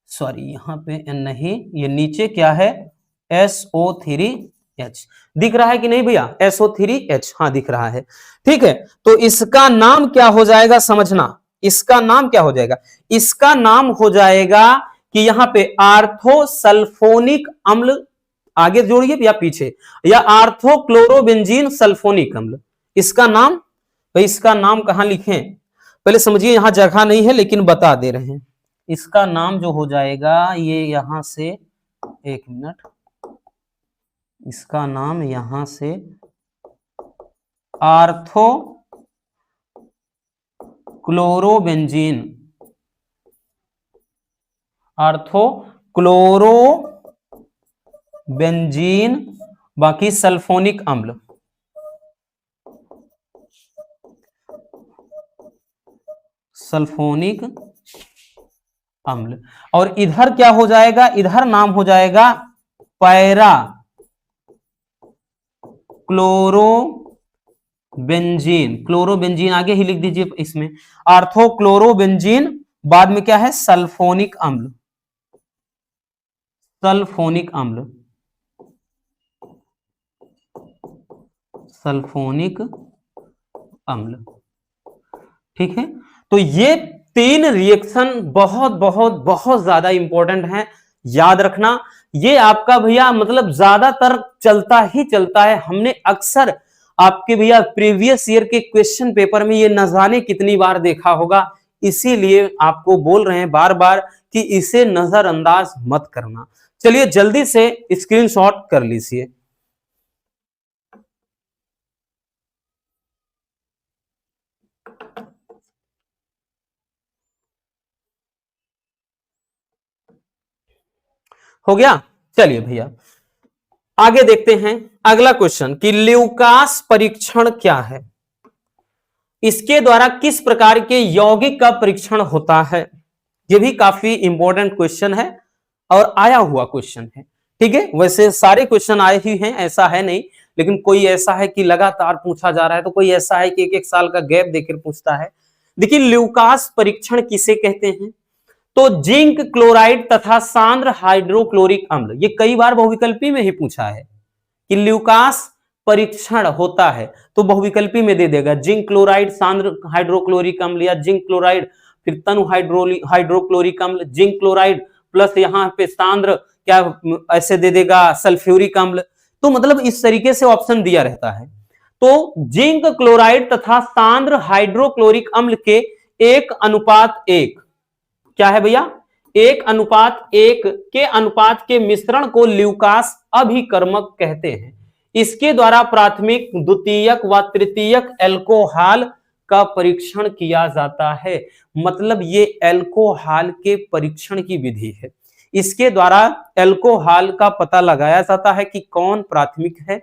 सॉरी यहां पे N नहीं, ये नीचे क्या है SO3H। दिख रहा है कि नहीं भैया, SO3H, हाँ दिख रहा है। ठीक है, तो इसका नाम क्या हो जाएगा समझना, इसका नाम क्या हो जाएगा, इसका नाम हो जाएगा कि यहां पे आर्थो सल्फोनिक अम्ल, आगे जोड़िए या पीछे, या आर्थो क्लोरोबेंजीन सल्फोनिक अम्ल, इसका नाम। तो इसका नाम कहां लिखें, पहले समझिए, यहां जगह नहीं है लेकिन बता दे रहे हैं। इसका नाम जो हो जाएगा ये यहां से, एक मिनट, इसका नाम यहां से आर्थो क्लोरोबेंजीन, आर्थो क्लोरोबेंजीन, बाकी सल्फोनिक अम्ल, सल्फोनिक अम्ल। और इधर क्या हो जाएगा, इधर नाम हो जाएगा पैरा क्लोरोबेंजीन, क्लोरोबेंजीन आगे ही लिख दीजिए इसमें, आर्थो क्लोरोबेंजीन, बाद में क्या है सल्फोनिक अम्ल, सल्फोनिक अम्ल, सल्फोनिक अम्ल। ठीक है, तो ये तीन रिएक्शन बहुत बहुत बहुत ज्यादा इंपॉर्टेंट है, याद रखना, ये आपका भैया मतलब ज्यादातर चलता ही चलता है। हमने अक्सर आपके भैया प्रीवियस ईयर के क्वेश्चन पेपर में ये न जाने कितनी बार देखा होगा, इसीलिए आपको बोल रहे हैं बार बार कि इसे नजरअंदाज मत करना। चलिए जल्दी से स्क्रीनशॉट कर लीजिए। हो गया। चलिए भैया आगे देखते हैं अगला क्वेश्चन कि ल्यूकास परीक्षण क्या है, इसके द्वारा किस प्रकार के यौगिक का परीक्षण होता है। यह भी काफी इंपॉर्टेंट क्वेश्चन है और आया हुआ क्वेश्चन है। ठीक है, वैसे सारे क्वेश्चन आए ही हैं, ऐसा है नहीं, लेकिन कोई ऐसा है कि लगातार पूछा जा रहा है, तो कोई ऐसा है कि एक एक साल का गैप देकर पूछता है। देखिए ल्यूकास परीक्षण किसे कहते हैं, तो जिंक क्लोराइड तथा सांद्र हाइड्रोक्लोरिक अम्ल, ये कई बार बहुविकल्पी में ही पूछा है कि ल्यूकास परीक्षण होता है, तो बहुविकल्पी में दे देगा जिंक क्लोराइड सांद्र हाइड्रोक्लोरिक अम्ल, या जिंक क्लोराइड फिर तनु हाइड्रोक्लोरिक अम्ल, जिंक क्लोराइड प्लस यहां पे सांद्र क्या ऐसे दे देगा सल्फ्यूरिक अम्ल। तो मतलब इस तरीके से ऑप्शन दिया रहता है। तो जिंक क्लोराइड तथा सांद्र हाइड्रोक्लोरिक अम्ल के 1:1 क्या है भैया, 1:1 के अनुपात के मिश्रण को ल्यूकास अभिकर्मक कहते हैं। इसके द्वारा प्राथमिक, द्वितीयक व तृतीयक एल्कोहल का परीक्षण किया जाता है। मतलब ये एल्कोहल के परीक्षण की विधि है, इसके द्वारा एल्कोहल का पता लगाया जाता है कि कौन प्राथमिक है,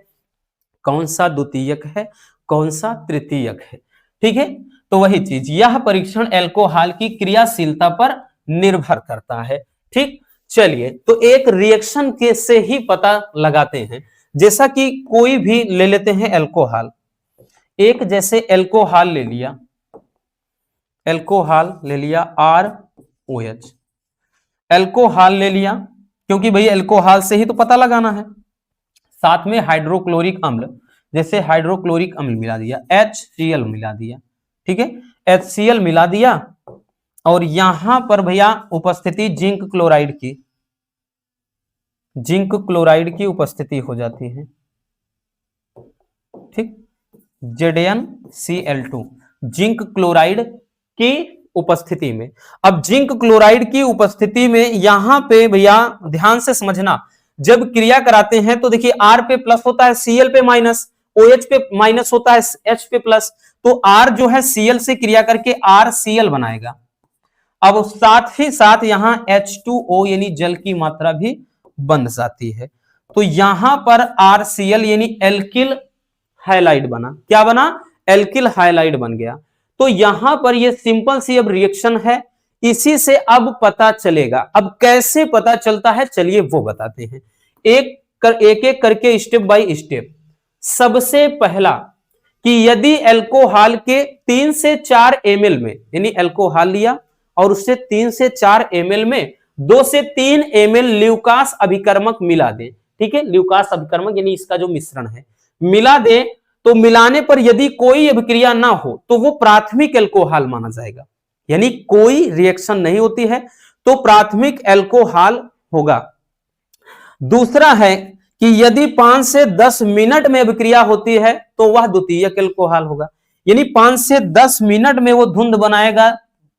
कौन सा द्वितीयक है, कौन सा तृतीयक है। ठीक है, तो वही चीज, यह परीक्षण एल्कोहल की क्रियाशीलता पर निर्भर करता है। ठीक, चलिए तो एक रिएक्शन के से ही पता लगाते हैं, जैसा कि कोई भी ले लेते हैं एल्कोहल, एक जैसे एल्कोहल ले लिया, एल्कोहल ले लिया ROH, एल्कोहल ले लिया, क्योंकि भाई एल्कोहल से ही तो पता लगाना है। साथ में हाइड्रोक्लोरिक अम्ल, जैसे हाइड्रोक्लोरिक अम्ल मिला दिया, HCl मिला दिया। ठीक है, HCl मिला दिया, और यहां पर भैया उपस्थिति जिंक क्लोराइड की, जिंक क्लोराइड की उपस्थिति हो जाती है। ठीक, ZnCl2 जिंक क्लोराइड की उपस्थिति में। अब जिंक क्लोराइड की उपस्थिति में यहां पे भैया ध्यान से समझना, जब क्रिया कराते हैं तो देखिए R पे प्लस होता है, Cl पे माइनस, OH पे माइनस होता है, H पे प्लस, तो R जो है Cl से क्रिया करके RCl बनाएगा। अब साथ ही साथ यहां H2O यानी जल की मात्रा भी बन जाती है, तो यहां पर RCl यानी एल्किल हाइलाइड बना। क्या बना, एल्किल हाइलाइड बन गया। तो यहां पर ये सिंपल सी अब रिएक्शन है, इसी से अब पता चलेगा। अब कैसे पता चलता है चलिए वो बताते हैं, एक एक करके स्टेप बाय स्टेप। सबसे पहला कि यदि एल्कोहल के 3 से 4 ml में, यानी एल्कोहल लिया और उससे 3 से 4 ml में 2 से 3 ml ल्यूकास अभिकर्मक मिला दे। ठीक है, ल्यूकास अभिकर्मक यानी इसका जो मिश्रण है मिला दे, तो मिलाने पर यदि कोई अभिक्रिया ना हो तो वो प्राथमिक एल्कोहल माना जाएगा, यानी कोई रिएक्शन नहीं होती है तो प्राथमिक एल्कोहल होगा। दूसरा है कि यदि 5 से 10 मिनट में अभिक्रिया होती है तो वह द्वितीयक एल्कोहल होगा, यानी 5 से 10 मिनट में वो धुंध बनाएगा,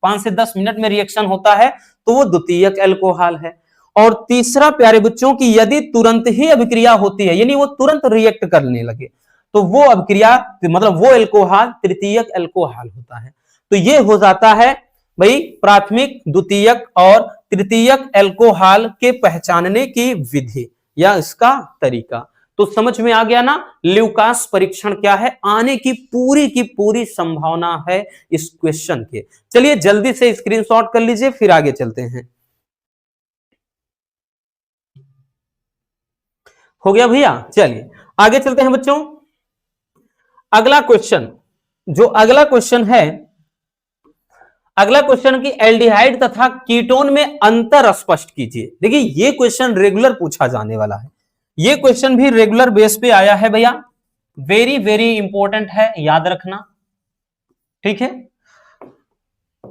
5 से 10 मिनट में रिएक्शन होता है तो वो द्वितीयक एल्कोहल है। और तीसरा प्यारे बच्चों की यदि तुरंत ही अभिक्रिया होती है, यानी वो तुरंत रिएक्ट करने लगे, तो वो अभिक्रिया मतलब वो एल्कोहल तृतीयक एल्कोहल होता है। तो ये हो जाता है भाई प्राथमिक, द्वितीयक और तृतीयक एल्कोहल के पहचानने की विधि या इसका तरीका। तो समझ में आ गया ना ल्यूकास परीक्षण क्या है, आने की पूरी संभावना है इस क्वेश्चन के। चलिए जल्दी से स्क्रीनशॉट कर लीजिए, फिर आगे चलते हैं। हो गया भैया, चलिए आगे चलते हैं बच्चों। अगला क्वेश्चन, जो अगला क्वेश्चन है, अगला क्वेश्चन की एल्डिहाइड तथा कीटोन में अंतर स्पष्ट कीजिए। देखिए ये क्वेश्चन रेगुलर पूछा जाने वाला है, ये क्वेश्चन भी रेगुलर बेस पे आया है भैया, वेरी इंपॉर्टेंट है, याद रखना। ठीक है,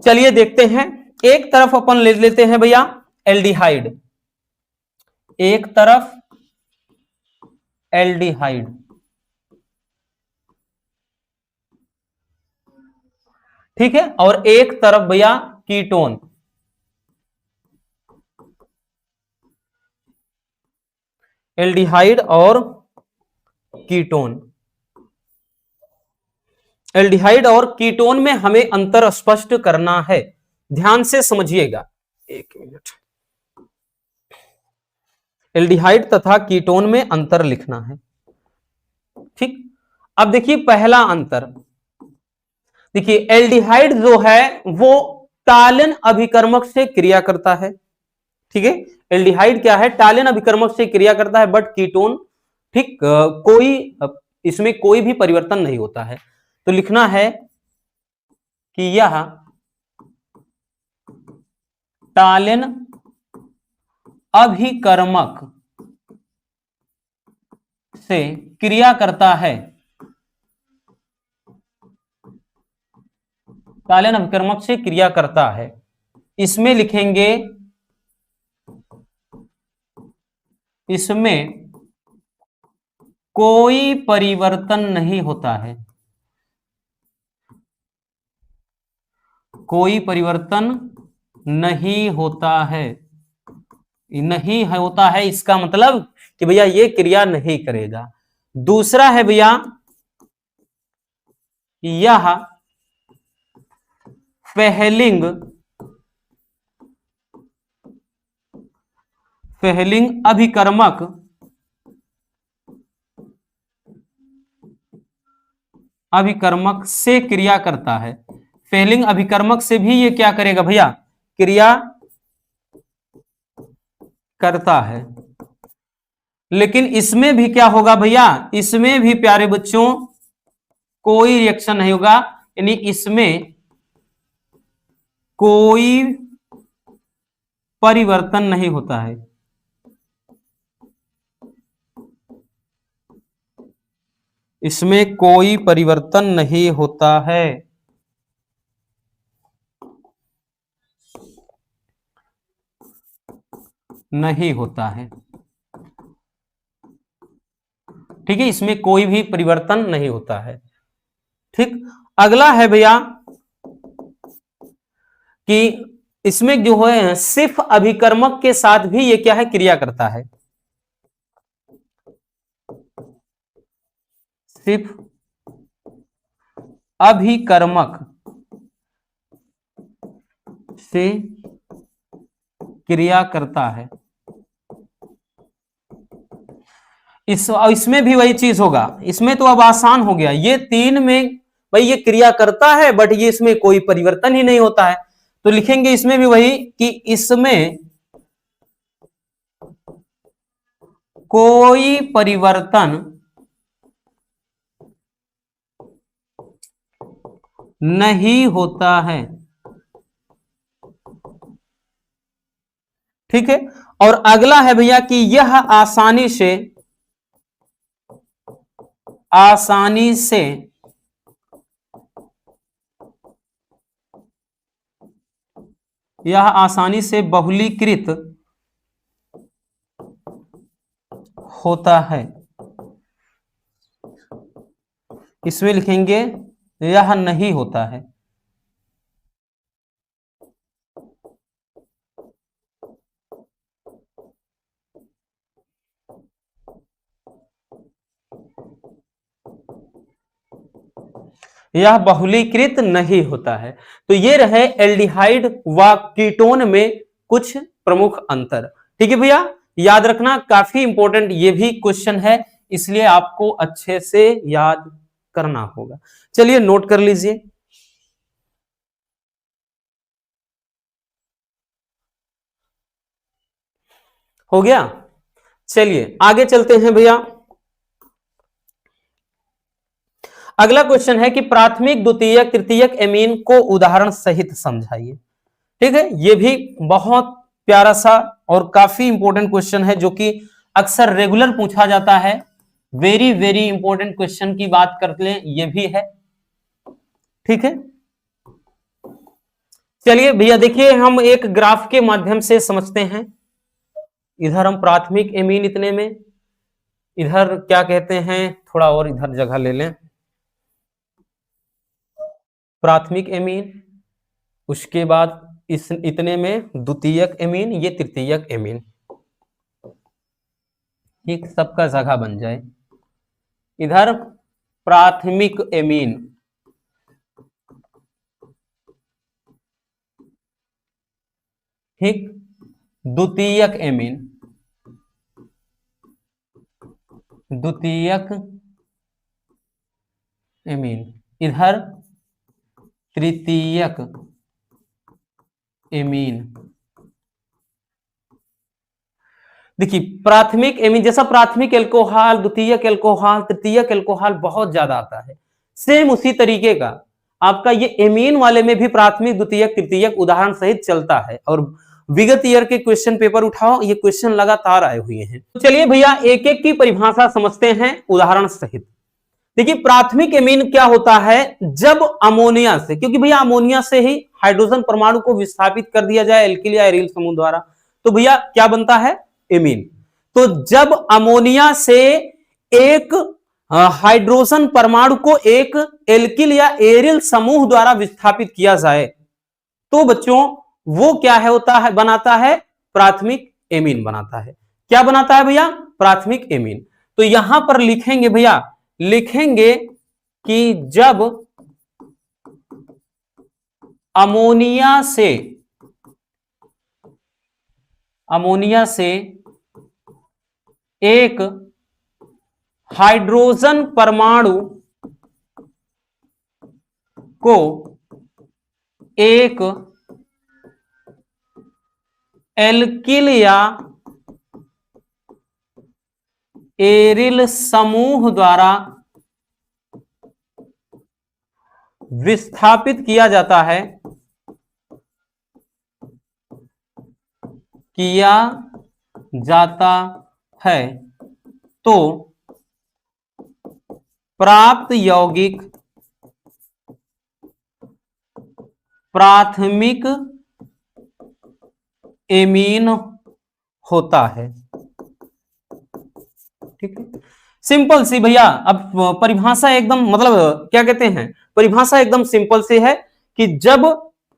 चलिए देखते हैं। एक तरफ अपन ले लेते हैं भैया एल्डिहाइड, एक तरफ एल्डिहाइड, ठीक है, और एक तरफ भैया कीटोन, एल्डिहाइड और कीटोन। एल्डिहाइड और कीटोन में हमें अंतर स्पष्ट करना है, ध्यान से समझिएगा। एक मिनट, एल्डिहाइड तथा कीटोन में अंतर लिखना है, ठीक। अब देखिए पहला अंतर, देखिए एल्डिहाइड जो है वो टालिन अभिकर्मक से क्रिया करता है, ठीक है। एल्डिहाइड क्या है, टालिन अभिकर्मक से क्रिया करता है, बट कीटोन, ठीक, इसमें कोई भी परिवर्तन नहीं होता है। तो लिखना है कि यह टालिन अभिकर्मक से क्रिया करता है, टालिन अभिकर्मक से क्रिया करता है। इसमें लिखेंगे, इसमें कोई परिवर्तन नहीं होता है, कोई परिवर्तन नहीं होता है, नहीं होता है इसका मतलब कि भैया ये क्रिया नहीं करेगा। दूसरा है भैया, यह फेहलिंग अभिकर्मक से क्रिया करता है। फेहलिंग अभिकर्मक से भी ये क्या करेगा भैया, क्रिया करता है। लेकिन इसमें भी क्या होगा भैया, इसमें भी प्यारे बच्चों कोई रिएक्शन नहीं होगा, यानी इसमें कोई परिवर्तन नहीं होता है। इसमें कोई परिवर्तन नहीं होता है, नहीं होता है, ठीक है, इसमें कोई भी परिवर्तन नहीं होता है, ठीक। अगला है भैया कि इसमें जो है सिर्फ अभिकर्मक के साथ भी ये क्या है, क्रिया करता है। सिर्फ अभिकर्मक से क्रिया करता है। इसमें भी वही चीज होगा, इसमें तो अब आसान हो गया, ये तीन में भाई ये क्रिया करता है बट ये इसमें कोई परिवर्तन ही नहीं होता है। तो लिखेंगे इसमें भी वही कि इसमें कोई परिवर्तन नहीं होता है, ठीक है। और अगला है भैया कि यह आसानी से यह आसानी से बहुलीकृत होता है। इसमें लिखेंगे यह नहीं होता है, यह बहुलीकृत नहीं होता है। तो ये रहे एल्डिहाइड व कीटोन में कुछ प्रमुख अंतर, ठीक है भैया। याद रखना, काफी इंपॉर्टेंट ये भी क्वेश्चन है, इसलिए आपको अच्छे से याद करना होगा। चलिए नोट कर लीजिए। हो गया, चलिए आगे चलते हैं भैया। अगला क्वेश्चन है कि प्राथमिक द्वितीयक तृतीयक एमीन को उदाहरण सहित समझाइए, ठीक है। ये भी बहुत प्यारा सा और काफी इंपॉर्टेंट क्वेश्चन है, जो कि अक्सर रेगुलर पूछा जाता है। वेरी वेरी इंपॉर्टेंट क्वेश्चन की बात कर लें, ये भी है, ठीक है। चलिए भैया देखिए, हम एक ग्राफ के माध्यम से समझते हैं। इधर हम प्राथमिक एमीन इतने में, इधर क्या कहते हैं, थोड़ा और इधर जगह ले लें, प्राथमिक एमीन, उसके बाद इस इतने में द्वितीयक एमीन, ये तृतीयक एमीन, ठीक, सबका जगह बन जाए। इधर प्राथमिक एमीन, ठीक, द्वितीयक एमीन, द्वितीयक एमीन, इधर तृतीयक एमीन। देखिए प्राथमिक एमीन, जैसा प्राथमिक एल्कोहल, द्वितीयक एल्कोहल, तृतीयक एल्कोहल बहुत ज्यादा आता है, सेम उसी तरीके का आपका ये एमीन वाले में भी प्राथमिक, द्वितीयक, तृतीयक उदाहरण सहित चलता है। और विगत ईयर के क्वेश्चन पेपर उठाओ, ये क्वेश्चन लगातार आए हुए हैं। तो चलिए भैया एक एक की परिभाषा समझते हैं उदाहरण सहित। देखिए प्राथमिक एमीन क्या होता है, जब अमोनिया से, क्योंकि भैया अमोनिया से ही हाइड्रोजन परमाणु को विस्थापित कर दिया जाए एल्किल या एरिल समूह द्वारा, तो भैया क्या बनता है, एमीन। तो जब अमोनिया से एक हाइड्रोजन परमाणु को एक एल्किल या एरिल समूह द्वारा विस्थापित किया जाए तो बच्चों वो क्या है, होता है, बनाता है प्राथमिक एमीन बनाता है। क्या बनाता है भैया, प्राथमिक एमीन। तो यहां पर लिखेंगे भैया, लिखेंगे कि जब अमोनिया से एक हाइड्रोजन परमाणु को एक एल्किल या एरिल समूह द्वारा विस्थापित किया जाता है, तो प्राप्त यौगिक प्राथमिक एमीन होता है। ठीक है, सिंपल सी भैया। अब परिभाषा एकदम मतलब क्या कहते हैं, परिभाषा एकदम सिंपल सी है कि जब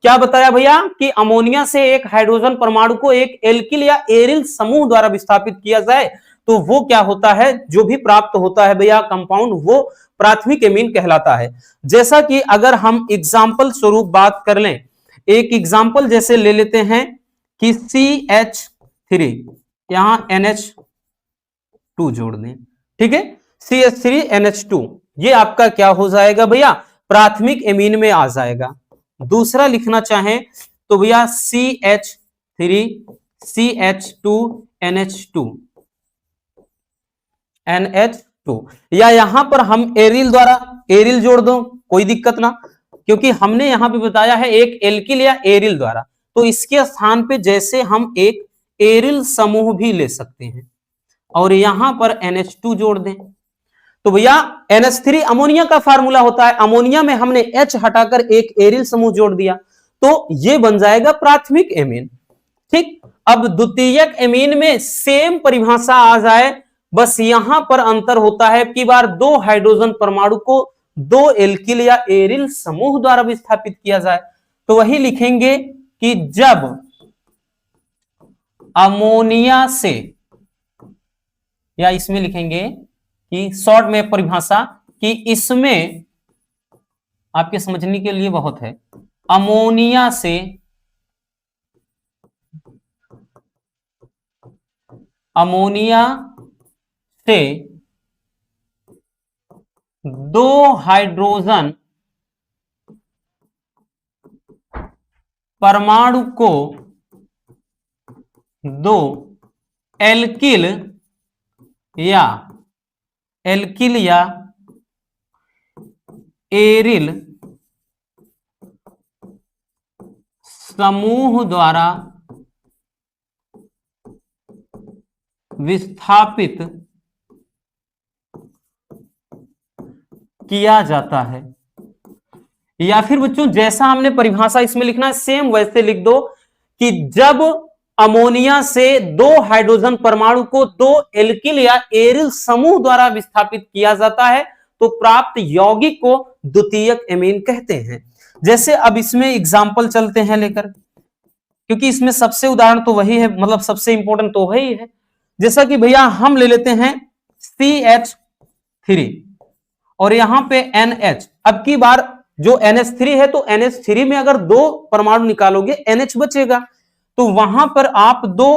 क्या बताया भैया कि अमोनिया से एक हाइड्रोजन परमाणु को एक एल्किल या एरिल समूह द्वारा विस्थापित किया जाए तो वो क्या होता है, जो भी प्राप्त होता है भैया कंपाउंड, वो प्राथमिक एमीन कहलाता है। जैसा कि अगर हम एग्जाम्पल स्वरूप बात कर लें, एक एग्जाम्पल जैसे ले लेते हैं कि CH3, यहां NH2 जोड़ दें, ठीक है, CH3NH2, ये आपका क्या हो जाएगा भैया, प्राथमिक एमीन में आ जाएगा। दूसरा लिखना चाहें तो भैया CH3CH2NH2 या यहां पर हम एरिल द्वारा एरिल जोड़ दो, कोई दिक्कत ना, क्योंकि हमने यहां पे बताया है एक एल्किल या एरिल द्वारा, तो इसके स्थान पे जैसे हम एक एरिल समूह भी ले सकते हैं और यहां पर NH2 जोड़ दें तो भैया NH3 अमोनिया का फार्मूला होता है, अमोनिया में हमने H हटाकर एक एरिल समूह जोड़ दिया तो ये बन जाएगा प्राथमिक एमीन। ठीक, अब द्वितीयक एमीन में सेम परिभाषा आ जाए, बस यहां पर अंतर होता है कि बार दो हाइड्रोजन परमाणु को दो एल्किल या एरिल समूह द्वारा विस्थापित किया जाए, तो वही लिखेंगे कि जब अमोनिया से, या इसमें लिखेंगे कि शॉर्ट में परिभाषा कि इसमें आपके समझने के लिए बहुत है, अमोनिया से दो हाइड्रोजन परमाणु को दो एल्किल या एरिल समूह द्वारा विस्थापित किया जाता है। या फिर बच्चों जैसा हमने परिभाषा इसमें लिखना है सेम वैसे लिख दो कि जब अमोनिया से 2 हाइड्रोजन परमाणु को 2 एल्किल या एरिल समूह द्वारा विस्थापित किया जाता है तो प्राप्त यौगिक को द्वितीयक एमीन कहते हैं। जैसे अब इसमें एग्जाम्पल चलते हैं लेकर, क्योंकि इसमें सबसे उदाहरण तो वही है, मतलब सबसे इंपॉर्टेंट तो वही है। जैसा कि भैया हम ले लेते हैं CH3 और यहां पे NH। अब की बार जो NH3 है तो NH3 में अगर 2 परमाणु निकालोगे NH बचेगा, तो वहां पर आप 2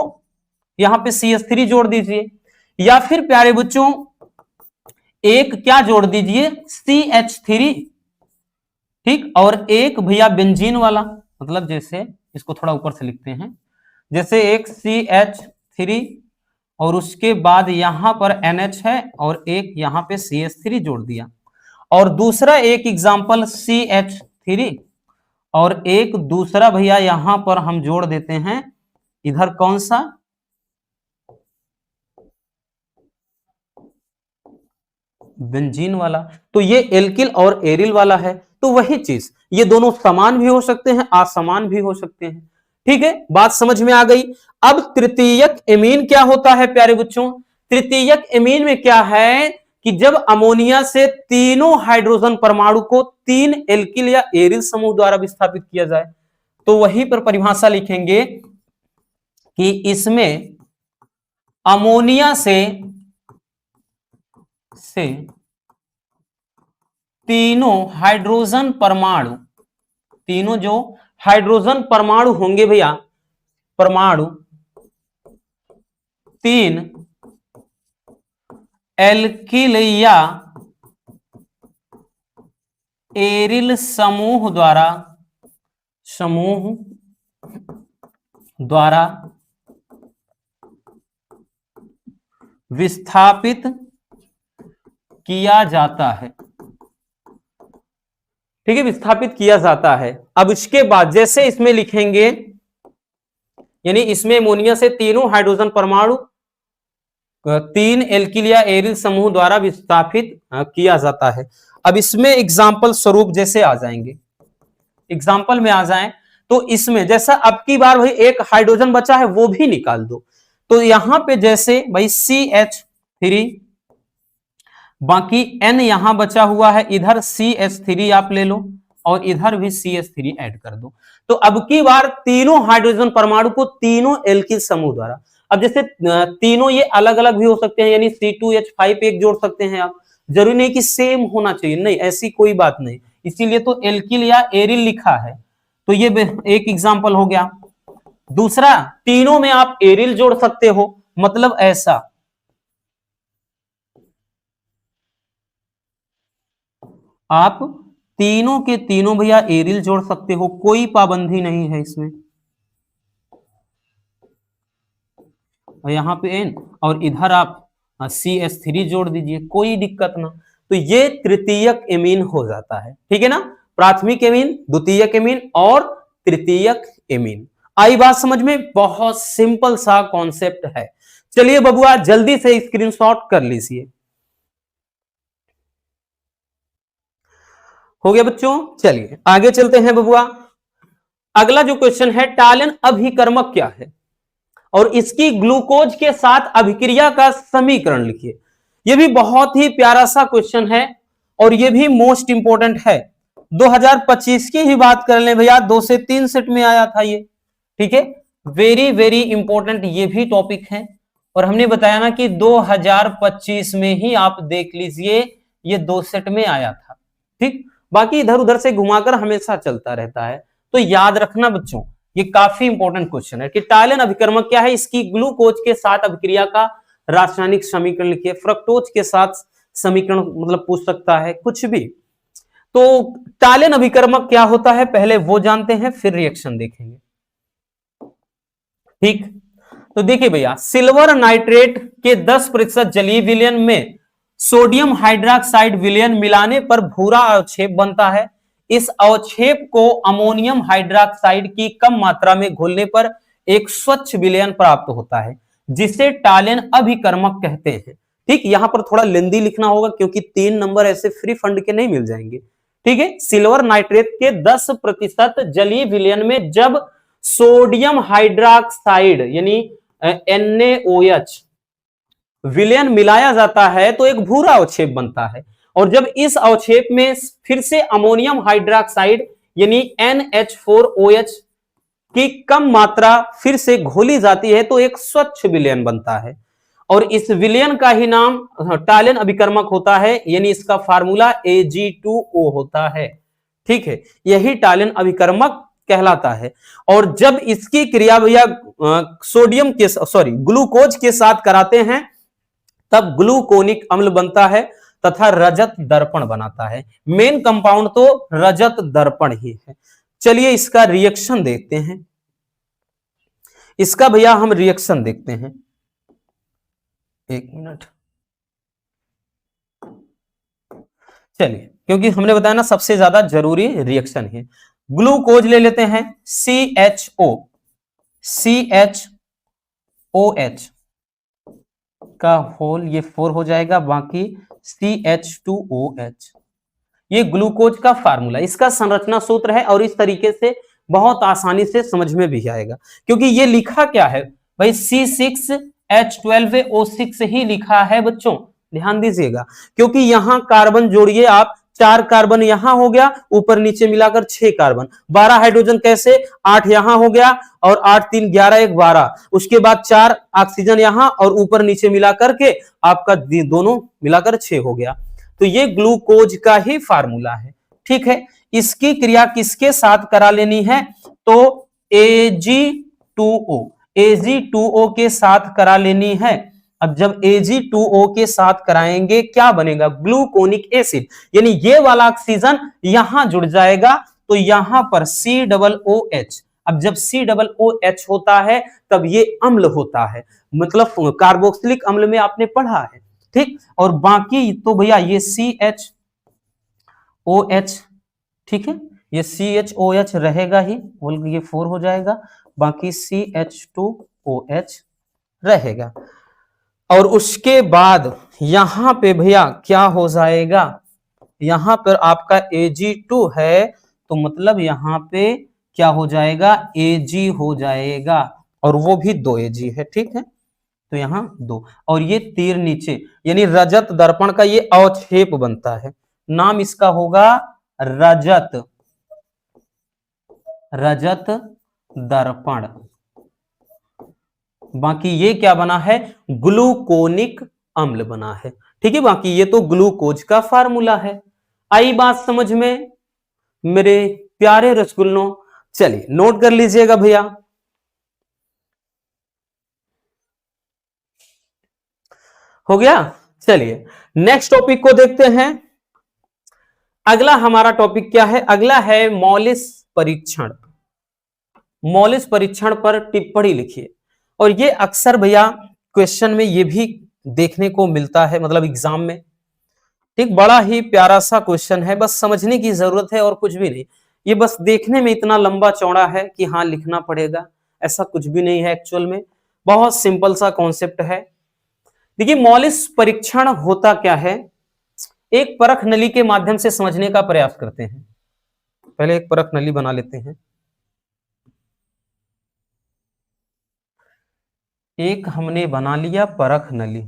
यहां पे CH3 जोड़ दीजिए, या फिर प्यारे बच्चों एक क्या जोड़ दीजिए CH3, ठीक, और एक भैया बेंजीन वाला, मतलब जैसे इसको थोड़ा ऊपर से लिखते हैं, जैसे एक CH3 और उसके बाद यहां पर NH है और एक यहां पे CH3 जोड़ दिया, और दूसरा एक एग्जांपल CH3 और एक दूसरा भैया यहां पर हम जोड़ देते हैं इधर कौन सा, बेंजीन वाला। तो ये एल्किल और एरिल वाला है, तो वही चीज, ये दोनों समान भी हो सकते हैं, असमान भी हो सकते हैं। ठीक है, बात समझ में आ गई। अब तृतीयक एमीन क्या होता है प्यारे बच्चों? तृतीयक एमीन में क्या है कि जब अमोनिया से तीनों हाइड्रोजन परमाणु को 3 एल्किल या एरिल समूह द्वारा विस्थापित किया जाए, तो वहीं पर परिभाषा लिखेंगे कि इसमें अमोनिया से तीनों हाइड्रोजन परमाणु, तीनों जो हाइड्रोजन परमाणु होंगे भैया, परमाणु 3 एल्किल या एरिल समूह द्वारा विस्थापित किया जाता है। ठीक है, विस्थापित किया जाता है। अब इसके बाद जैसे इसमें लिखेंगे, यानी इसमें अमोनिया से तीनों हाइड्रोजन परमाणु 3 एल्किल या एरिल समूह द्वारा विस्थापित किया जाता है। अब इसमें एग्जाम्पल स्वरूप जैसे आ जाएंगे, एग्जाम्पल में आ जाएं, तो इसमें जैसा अब की बार भाई एक हाइड्रोजन बचा है वो भी निकाल दो, तो यहां पे जैसे भाई CH3, बाकी N यहां बचा हुआ है, इधर CH3 आप ले लो और इधर भी CH3 ऐड कर दो। तो अब की बार तीनों हाइड्रोजन परमाणु को तीनों एल्किल समूह द्वारा, अब जैसे तीनों ये अलग अलग भी हो सकते हैं, यानी C2H5 एक जोड़ सकते हैं आप, जरूरी नहीं कि सेम होना चाहिए, नहीं ऐसी कोई बात नहीं, इसीलिए तो एल्किल या एरिल लिखा है। तो ये एक एग्जांपल हो गया। दूसरा, तीनों में आप एरिल जोड़ सकते हो, मतलब ऐसा आप तीनों के तीनों भैया एरिल जोड़ सकते हो, कोई पाबंदी नहीं है इसमें। और यहां पे N और इधर आप CH3 जोड़ दीजिए, कोई दिक्कत ना। तो ये तृतीयक एमीन हो जाता है। ठीक है ना, प्राथमिक एमीन, द्वितीयक एमीन और तृतीयक एमीन। आई बात समझ में? बहुत सिंपल सा कॉन्सेप्ट है। चलिए बबुआ जल्दी से स्क्रीनशॉट कर लीजिए। हो गया बच्चों? चलिए आगे चलते हैं बबुआ। अगला जो क्वेश्चन है, टालन अभिकर्मक क्या है और इसकी ग्लूकोज के साथ अभिक्रिया का समीकरण लिखिए। यह भी बहुत ही प्यारा सा क्वेश्चन है और यह भी मोस्ट इंपोर्टेंट है। 2025 की ही बात कर लें भैया, 2 से 3 सेट में आया था ये। ठीक है, वेरी वेरी इंपॉर्टेंट ये भी टॉपिक है, और हमने बताया ना कि 2025 में ही आप देख लीजिए ये 2 सेट में आया था। ठीक, बाकी इधर उधर से घुमाकर हमेशा चलता रहता है। तो याद रखना बच्चों, ये काफी इंपॉर्टेंट क्वेश्चन है कि टालन अभिकर्मक क्या है, इसकी ग्लूकोज के साथ अभिक्रिया का रासायनिक समीकरण लिखिए। फ्रक्टोज के साथ समीकरण मतलब पूछ सकता है कुछ भी। तो टालन अभिकर्मक क्या होता है पहले वो जानते हैं, फिर रिएक्शन देखेंगे। ठीक, तो देखिए भैया, सिल्वर नाइट्रेट के 10% जलीय विलयन में सोडियम हाइड्रोक्साइड विलयन मिलाने पर भूरा अवक्षेप बनता है। इस अवक्षेप को अमोनियम हाइड्रोक्साइड की कम मात्रा में घोलने पर एक स्वच्छ विलयन प्राप्त होता है, जिसे टालन अभिकर्मक कहते हैं। ठीक, यहां पर थोड़ा लेंदी लिखना होगा क्योंकि 3 नंबर ऐसे फ्री फंड के नहीं मिल जाएंगे। ठीक है, सिल्वर नाइट्रेट के 10% जलीय विलयन में जब सोडियम हाइड्रोक्साइड यानी NaOH विलयन मिलाया जाता है तो एक भूरा अवक्षेप बनता है, और जब इस अवक्षेप में फिर से अमोनियम हाइड्रोक्साइड यानी NH4OH की कम मात्रा फिर से घोली जाती है तो एक स्वच्छ विलयन बनता है, और इस विलयन का ही नाम टालन अभिकर्मक होता है, यानी इसका फार्मूला Ag2O होता है। ठीक है, यही टालन अभिकर्मक कहलाता है। और जब इसकी क्रिया भैया सोडियम के ग्लूकोज के साथ कराते हैं तब ग्लूकोनिक अम्ल बनता है तथा रजत दर्पण बनाता है। मेन कंपाउंड तो रजत दर्पण ही है। चलिए इसका रिएक्शन देखते हैं, इसका भैया हम रिएक्शन देखते हैं। एक मिनट, चलिए, क्योंकि हमने बताया ना सबसे ज्यादा जरूरी रिएक्शन है। ग्लूकोज ले लेते हैं, CHOH का होल, ये 4 हो जाएगा, बाकी CH2OH। ये ग्लूकोज का फार्मूला, इसका संरचना सूत्र है, और इस तरीके से बहुत आसानी से समझ में भी आएगा, क्योंकि ये लिखा क्या है भाई, C6H12O6 ही लिखा है बच्चों, ध्यान दीजिएगा, क्योंकि यहां कार्बन जोड़िए आप, 4 कार्बन यहां हो गया, ऊपर नीचे मिलाकर 6 कार्बन, 12 हाइड्रोजन कैसे, 8 यहां हो गया, और 8 3 11 1 12, उसके बाद 4 ऑक्सीजन यहां, और ऊपर नीचे मिला करके आपका दोनों मिलाकर 6 हो गया। तो ये ग्लूकोज का ही फार्मूला है। ठीक है, इसकी क्रिया किसके साथ करा लेनी है, तो Ag2O के साथ करा लेनी है। अब जब Ag2O के साथ कराएंगे क्या बनेगा, ग्लूकोनिक एसिड, यानी ये वाला ऑक्सीजन यहां जुड़ जाएगा, तो यहां पर COOH। अब जब COOH होता है तब ये अम्ल होता है, मतलब कार्बोक्सिलिक अम्ल में आपने पढ़ा है। ठीक, और बाकी तो भैया ये CHOH, ठीक है, ये CHOH रहेगा ही, ये 4 हो जाएगा, बाकी CH2OH रहेगा। और उसके बाद यहां पे भैया क्या हो जाएगा, यहां पर आपका Ag2 है, तो मतलब यहां पे क्या हो जाएगा, Ag हो जाएगा, और वो भी 2 Ag है। ठीक है, तो यहां 2, और ये तीर नीचे, यानी रजत दर्पण का ये अवक्षेप बनता है, नाम इसका होगा रजत दर्पण। बाकी ये क्या बना है, ग्लूकोनिक अम्ल बना है। ठीक है, बाकी ये तो ग्लूकोज का फार्मूला है। आई बात समझ में मेरे प्यारे रसगुल्लों? चलिए नोट कर लीजिएगा भैया। हो गया, चलिए नेक्स्ट टॉपिक को देखते हैं। अगला हमारा टॉपिक क्या है, अगला है मॉलिस परीक्षण। मॉलिस परीक्षण पर टिप्पणी लिखिए। और ये अक्सर भैया क्वेश्चन में ये भी देखने को मिलता है, मतलब एग्जाम में। ठीक, बड़ा ही प्यारा सा क्वेश्चन है, बस समझने की जरूरत है और कुछ भी नहीं। ये बस देखने में इतना लंबा चौड़ा है कि हाँ लिखना पड़ेगा, ऐसा कुछ भी नहीं है एक्चुअल में, बहुत सिंपल सा कॉन्सेप्ट है। देखिए मॉलिस परीक्षण होता क्या है, एक परख नली के माध्यम से समझने का प्रयास करते हैं। पहले एक परख नली बना लेते हैं। एक हमने बना लिया परख नली,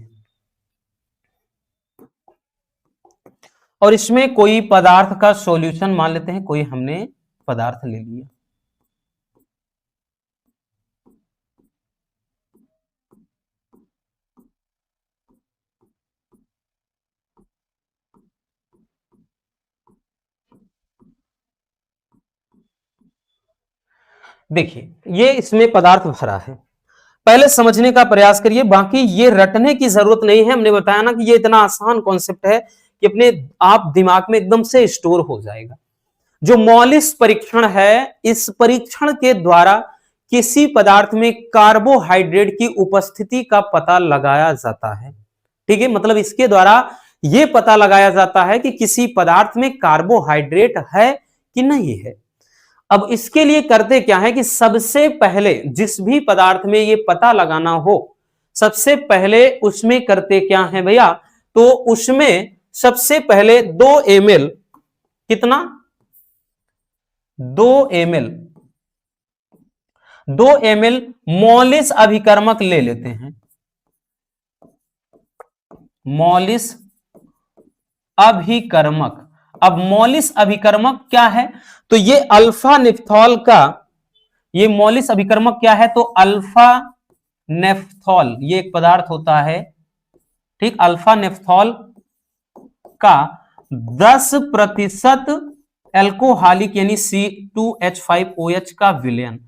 और इसमें कोई पदार्थ का सॉल्यूशन मान लेते हैं, कोई हमने पदार्थ ले लिया। देखिए ये इसमें पदार्थ भरा है, पहले समझने का प्रयास करिए, बाकी ये रटने की जरूरत नहीं है। हमने बताया ना कि ये इतना आसान कॉन्सेप्ट है कि अपने आप दिमाग में एकदम से स्टोर हो जाएगा। जो मॉलिस परीक्षण है, इस परीक्षण के द्वारा किसी पदार्थ में कार्बोहाइड्रेट की उपस्थिति का पता लगाया जाता है। ठीक है, मतलब इसके द्वारा यह पता लगाया जाता है कि किसी पदार्थ में कार्बोहाइड्रेट है कि नहीं है। अब इसके लिए करते क्या है कि सबसे पहले जिस भी पदार्थ में ये पता लगाना हो, सबसे पहले उसमें करते क्या है भैया, तो उसमें सबसे पहले 2 ml, कितना, 2 ml 2 ml मॉलिस अभिकर्मक ले लेते हैं। मॉलिस अभिकर्मक, अब मॉलिस अभिकर्मक क्या है, तो ये अल्फा नेफ्थॉल का, ये मॉलिस अभिकर्मक क्या है, तो अल्फा नेफ्थॉल ये एक पदार्थ होता है, ठीक, अल्फा नेफ्थॉल का 10% एल्कोहलिक यानी C2H5OH का विलयन।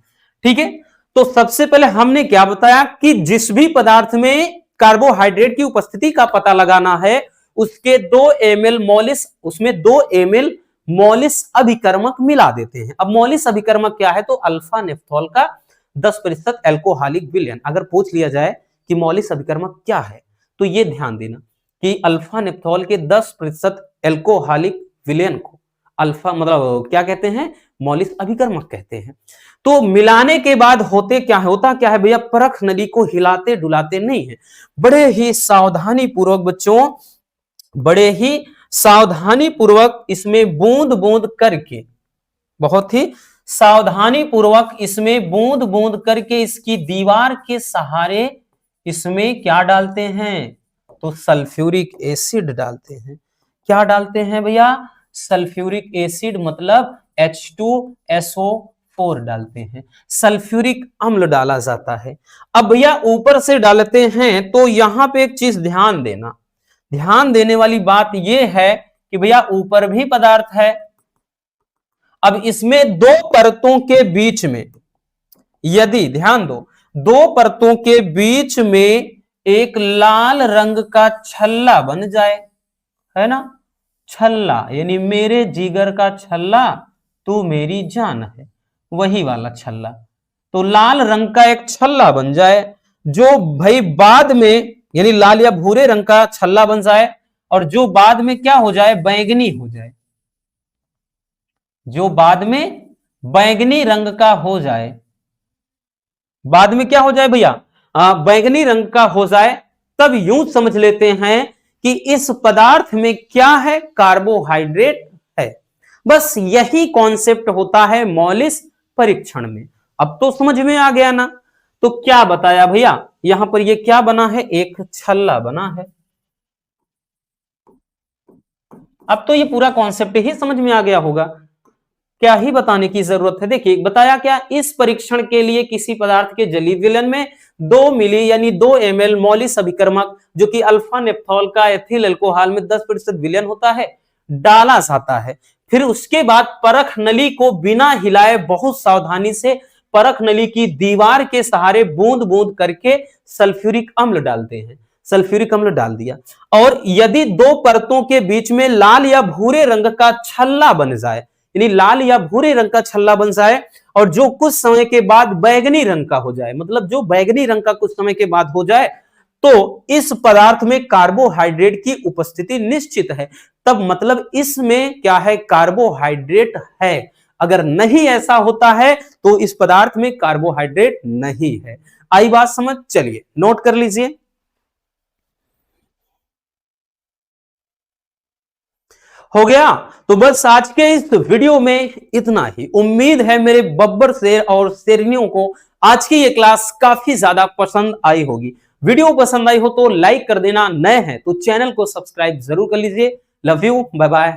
ठीक है, तो सबसे पहले हमने क्या बताया कि जिस भी पदार्थ में कार्बोहाइड्रेट की उपस्थिति का पता लगाना है उसके 2 ml मॉलिस, उसमें 2 ml मॉलिस अभिकर्मक मिला देते हैं। अब मॉलिस अभिकर्मक क्या है, तो अल्फा नेफ्थॉल का 10% एल्कोहलिक विलयन। अगर पूछ लिया जाए कि मॉलिस अभिकर्मक क्या है तो ये ध्यान देना कि अल्फा नेफ्थॉल के 10% एल्कोहलिक विलयन को अल्फा मतलब क्या कहते हैं, मॉलिस अभिकर्मक कहते हैं। तो मिलाने के बाद होता क्या है भैया, परख नली को हिलाते डुलाते नहीं है, बड़े ही सावधानी पूर्वक बच्चों, बड़े ही सावधानी पूर्वक इसमें बूंद बूंद करके, बहुत ही सावधानी पूर्वक इसमें बूंद बूंद करके इसकी दीवार के सहारे इसमें क्या डालते हैं, तो सल्फ्यूरिक एसिड डालते हैं। क्या डालते हैं भैया, सल्फ्यूरिक एसिड मतलब H2SO4 डालते हैं, सल्फ्यूरिक अम्ल डाला जाता है। अब भैया ऊपर से डालते हैं तो यहां पे एक चीज ध्यान देना, ध्यान देने वाली बात यह है कि भैया ऊपर भी पदार्थ है। अब इसमें 2 परतों के बीच में, यदि ध्यान दो, 2 परतों के बीच में एक लाल रंग का छल्ला बन जाए, है ना, छल्ला यानी मेरे जिगर का छल्ला तू मेरी जान है, वही वाला छल्ला, तो लाल रंग का एक छल्ला बन जाए जो भाई बाद में यानी लाल या भूरे रंग का छल्ला बन जाए और जो बाद में क्या हो जाए, बैंगनी हो जाए, जो बाद में बैंगनी रंग का हो जाए, बाद में क्या हो जाए भैया, बैंगनी रंग का हो जाए, तब यूं समझ लेते हैं कि इस पदार्थ में क्या है, कार्बोहाइड्रेट है। बस यही कॉन्सेप्ट होता है मॉलिस परीक्षण में। अब तो समझ में आ गया ना, तो क्या बताया भैया, यहां पर ये क्या बना है, एक छल्ला बना है। अब तो ये पूरा कॉन्सेप्ट ही समझ में आ गया होगा, क्या ही बताने की जरूरत है। देखिए बताया क्या, इस परीक्षण के लिए किसी पदार्थ के जलीय विलयन में 2 मिली यानी 2 ml मॉलिस अभिकर्मक जो कि अल्फा नेफ्थॉल का एथिल अल्कोहल में 10% विलयन होता है डाला जाता है। फिर उसके बाद परख नली को बिना हिलाए बहुत सावधानी से परख नली की दीवार के सहारे बूंद बूंद करके सल्फ्यूरिक अम्ल डालते हैं, सल्फ्यूरिक अम्ल डाल दिया, और यदि 2 परतों के बीच में लाल या भूरे रंग का छल्ला बन जाए, यानी लाल या भूरे रंग का छल्ला बन जाए और जो कुछ समय के बाद बैगनी रंग का हो जाए, मतलब जो बैगनी रंग का कुछ समय के बाद हो जाए, तो इस पदार्थ में कार्बोहाइड्रेट की उपस्थिति निश्चित है, तब मतलब इसमें क्या है, कार्बोहाइड्रेट है। अगर नहीं ऐसा होता है तो इस पदार्थ में कार्बोहाइड्रेट नहीं है। आई बात समझ, चलिए नोट कर लीजिए। हो गया, तो बस आज के इस वीडियो में इतना ही। उम्मीद है मेरे बब्बर शेर और शेरनियों को आज की ये क्लास काफी ज्यादा पसंद आई होगी। वीडियो पसंद आई हो तो लाइक कर देना, नए हैं तो चैनल को सब्सक्राइब जरूर कर लीजिए। Love you, bye bye,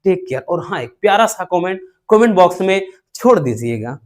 take care. और हाँ, एक प्यारा सा कमेंट बॉक्स में छोड़ दीजिएगा।